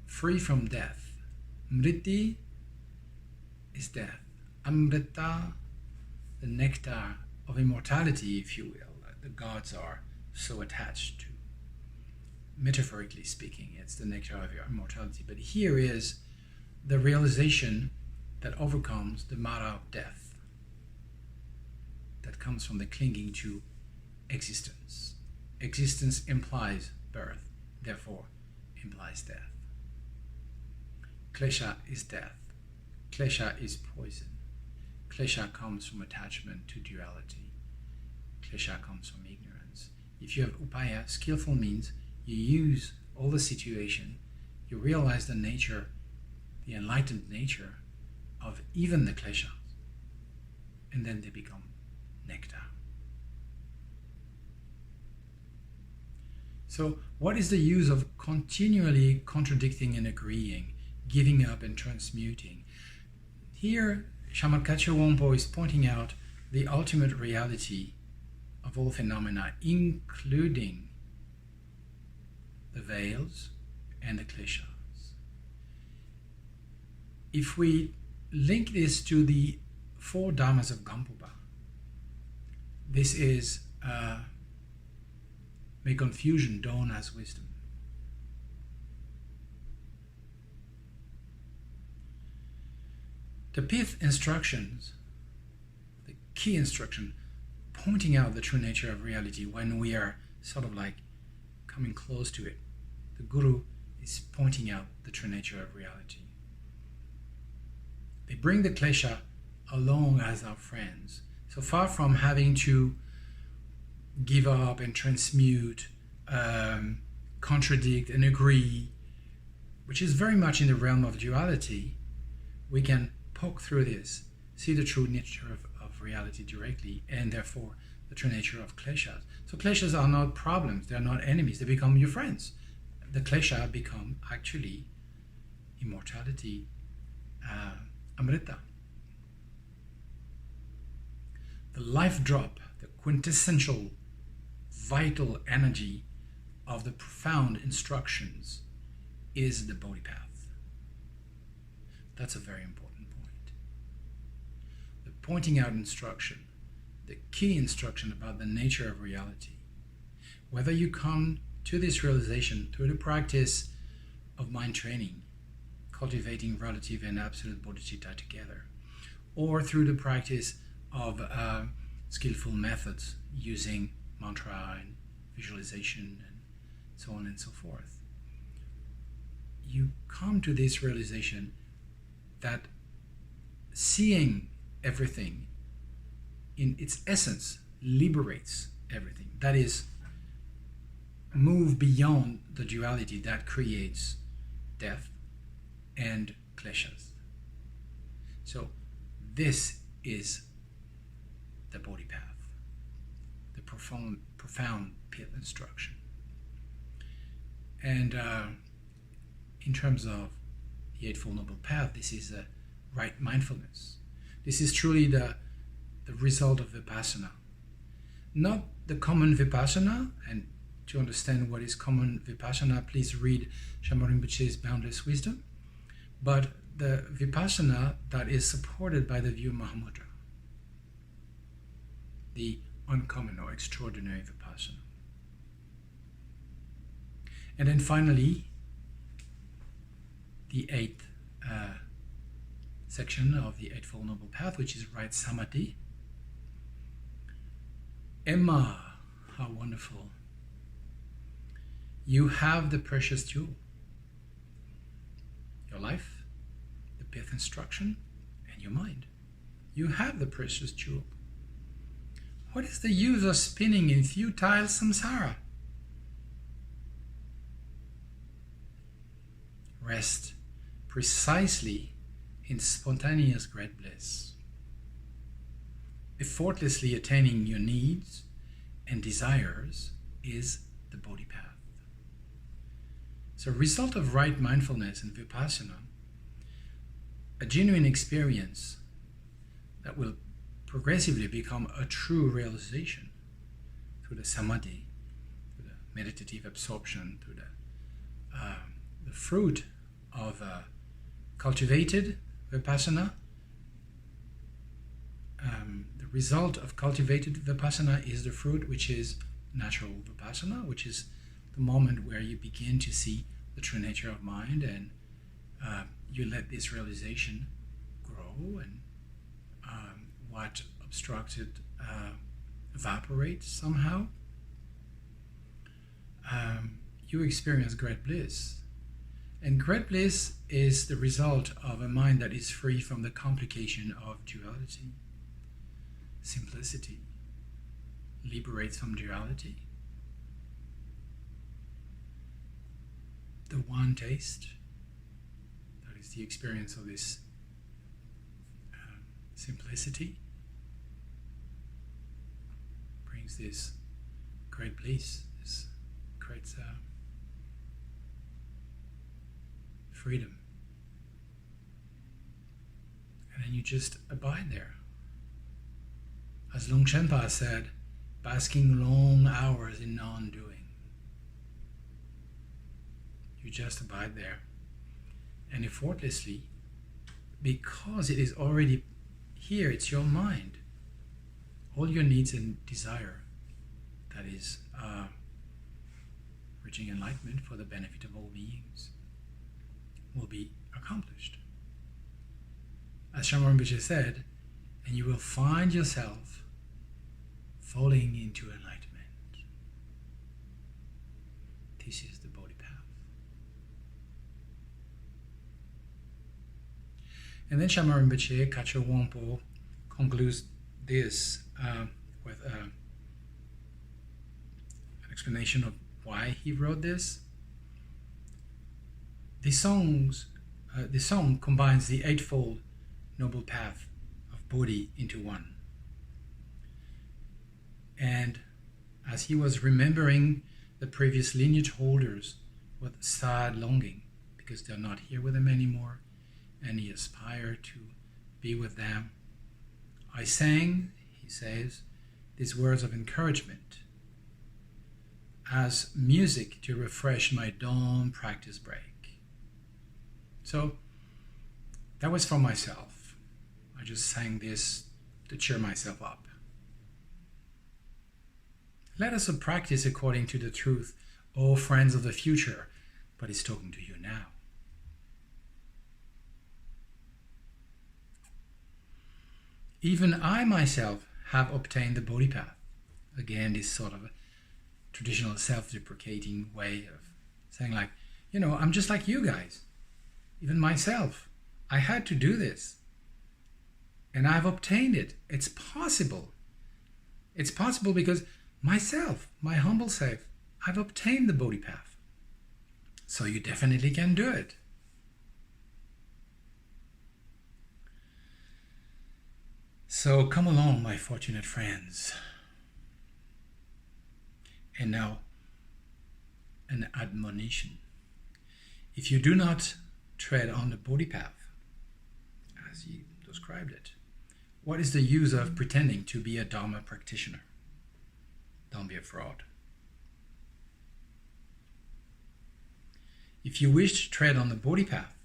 free from death. Mriti is death. Amrita, the nectar of immortality, if you will, that the gods are so attached to. Metaphorically speaking, it's the nectar of your immortality. But here is the realization that overcomes the mara of death, that comes from the clinging to existence. Existence implies birth, therefore implies death. Klesha is death. Klesha is poison. Klesha comes from attachment to duality. Klesha comes from ignorance. If you have upaya, skillful means, you use all the situation, you realize the nature, the enlightened nature of even the kleshas, and then they become nectar. So what is the use of continually contradicting and agreeing, giving up and transmuting? Here, Shamar Khachö Wangpo is pointing out the ultimate reality of all phenomena, including the veils and the kleshas. If we link this to the 4 dharmas of Gampopa, this is may confusion dawn as wisdom. The pith instructions, the key instruction, pointing out the true nature of reality when we are sort of like coming close to it. The Guru is pointing out the true nature of reality. They bring the klesha along as our friends. So far from having to give up and transmute, contradict and agree, which is very much in the realm of duality, we can poke through this, see the true nature of reality directly, and therefore the true nature of kleshas. So kleshas are not problems, they are not enemies, they become your friends. The klesha become actually immortality, amrita. The life drop, the quintessential vital energy of the profound instructions is the Bodhi Path. That's a very important point. The pointing out instruction, the key instruction about the nature of reality, whether you come to this realization through the practice of mind training, cultivating relative and absolute bodhicitta together, or through the practice of skillful methods using mantra and visualization and so on and so forth, you come to this realization that seeing everything in its essence liberates everything. That is, move beyond the duality that creates death and kleshas. So this is the Bodhi Path, the profound pith instruction. And in terms of the Eightfold Noble Path, this is a right mindfulness. This is truly the result of Vipassana. Not the common Vipassana, and to understand what is common Vipassana, please read Shamar Rinpoche's Boundless Wisdom, but the Vipassana that is supported by the view of Mahamudra, the uncommon or extraordinary Vipassana. And then finally, the eighth section of the Eightfold Noble Path, which is right samadhi. Emma, how wonderful. You have the precious jewel. Your life, the path instruction, and your mind. You have the precious jewel. What is the use of spinning in futile samsara? Rest precisely in spontaneous great bliss, effortlessly attaining your needs and desires is the Bodhi Path. So, result of right mindfulness and Vipassana, a genuine experience that will progressively become a true realization through the samadhi, through the meditative absorption, through the fruit of cultivated Vipassana. The result of cultivated Vipassana is the fruit, which is natural Vipassana, which is the moment where you begin to see the true nature of mind, and you let this realization grow, and what obstructed evaporates somehow. You experience great bliss. And great bliss is the result of a mind that is free from the complication of duality. Simplicity liberates from duality. The one taste, that is the experience of this simplicity, brings this great bliss, this great freedom. And then you just abide there. As Long Shenpa said, basking long hours in non-doing. You just abide there. And effortlessly, because it is already here, it's your mind. All your needs and desire, that is reaching enlightenment for the benefit of all beings, will be accomplished. As Shamar Rinpoche said, and you will find yourself falling into enlightenment. This is the Bodhi Path. And then Shamar Rinpoche, Khachö Wangpo, concludes this with an explanation of why he wrote this. The song combines the Eightfold Noble Path of Bodhi into one. And as he was remembering the previous lineage holders with sad longing, because they're not here with him anymore, and he aspired to be with them, I sang, he says, these words of encouragement as music to refresh my dawn practice break. So that was for myself. I just sang this to cheer myself up. Let us practice according to the truth, O friends of the future, but he's talking to you now. Even I myself have obtained the Bodhi Path. Again, this sort of a traditional self-deprecating way of saying, like, I'm just like you guys. Even myself, I had to do this. And I've obtained it. It's possible. It's possible because myself, my humble self, I've obtained the Bodhi Path. So you definitely can do it. So come along, my fortunate friends. And now, an admonition. If you do not tread on the Bodhi Path, as he described it, what is the use of pretending to be a Dharma practitioner? Don't be a fraud. If you wish to tread on the Bodhi Path,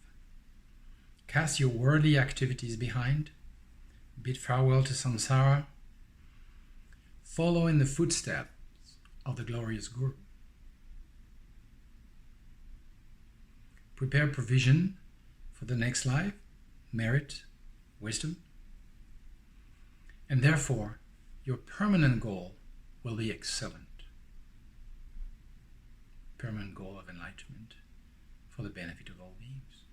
cast your worldly activities behind, bid farewell to samsara, follow in the footsteps of the glorious Guru. Prepare provision for the next life, merit, wisdom, and therefore your permanent goal will be excellent. Permanent goal of enlightenment for the benefit of all beings.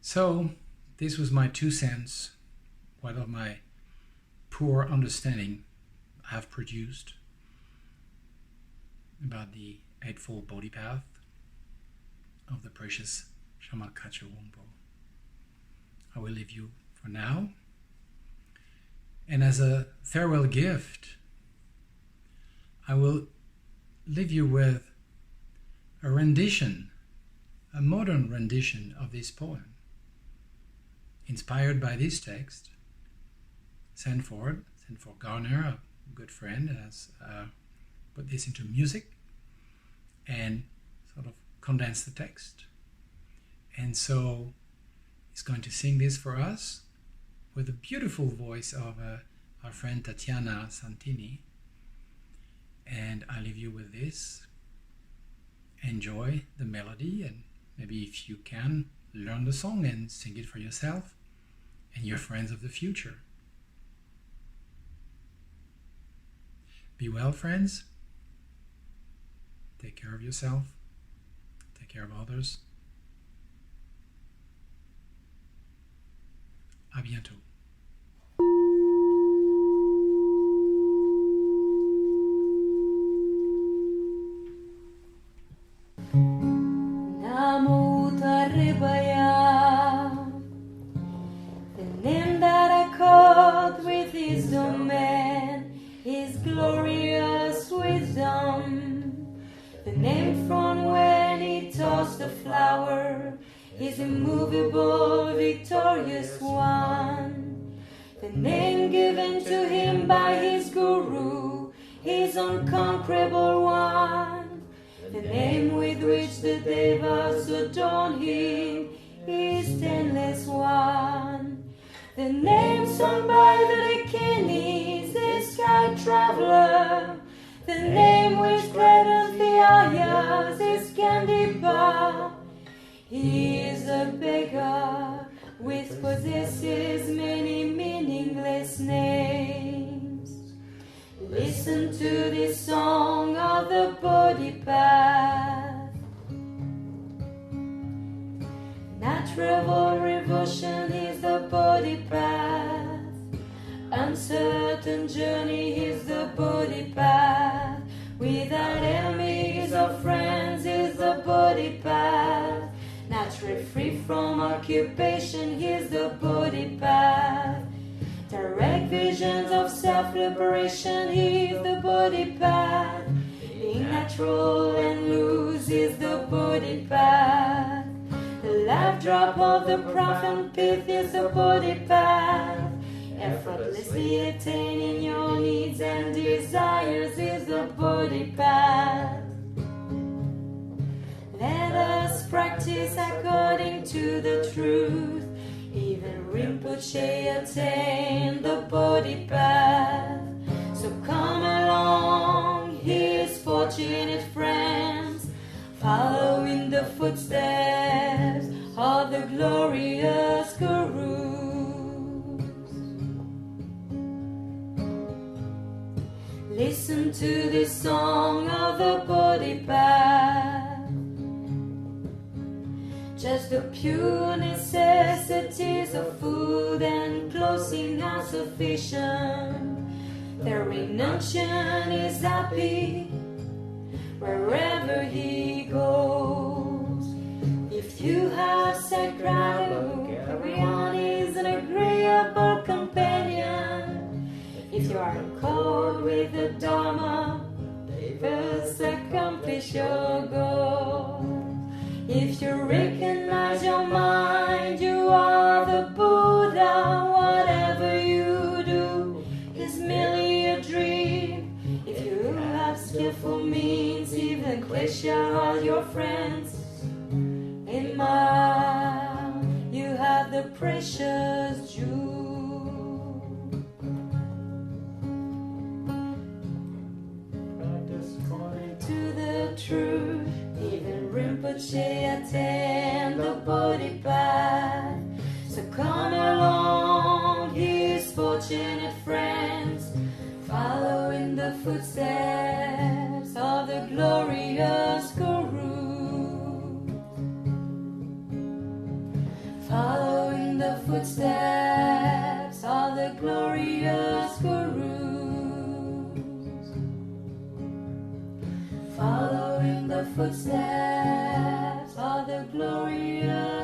So, this was my 2 cents, what of my poor understanding I have produced about the eightfold Bodhi Path of the precious Shamar Khachö Wangpo. I will leave you for now. And as a farewell gift, I will leave you with a rendition, a modern rendition of this poem, inspired by this text. Sanford Garner, a good friend, has put this into music and sort of condensed the text. And so he's going to sing this for us with the beautiful voice of our friend Tatiana Santini. And I leave you with this. Enjoy the melody, and maybe if you can, learn the song and sing it for yourself and your friends of the future. Be well, friends. Take care of yourself. Take care of others. À bientôt. Namo Taribaya, the name that I called with his domain, his glorious wisdom, the name from when he tossed the flower, his immovable, victorious one, the name given to him by his guru, his unconquerable one, the name with which the devas adorn him, his stainless one, the name sung by the Dakinis, the sky traveler, the name which gladdens the ayahs, his Gandiba. He is a beggar which possesses many meaningless names. Listen to this song of the Bodhi Path. Natural revulsion is the Bodhi Path. Uncertain journey is the Bodhi Path. Without enemies or friends is the Bodhi Path. Naturally free from occupation, here's the Bodhi Path. Direct visions of self-liberation, here's the Bodhi Path. Being natural and loose is the Bodhi Path. The life drop of the prophet pith is the Bodhi Path. Effortlessly attaining your needs and desires is the Bodhi Path. Let us practice according to the truth. Even Rinpoche attained the Bodhi Path. So come along, his fortunate friends, following the footsteps of the glorious Gurus. Listen to this song of the Bodhi Path. Just the pure necessities of food and clothing are sufficient. The renunciant is happy wherever he goes. If you have said gratitude, everyone is an agreeable companion. If you are in accord with with the Dharma, they first accomplish your goal. If you recognize your mind, you are the Buddha. Whatever you do is merely a dream. If you have skillful means, even question all your friends. In mind, you have the precious jewel. To the truth, even Rinpoche attained the Bodhi Path. So come along, his fortunate friends, following the footsteps of the glorious Guru. Following the footsteps of the glorious Guru. Following the footsteps of the glorious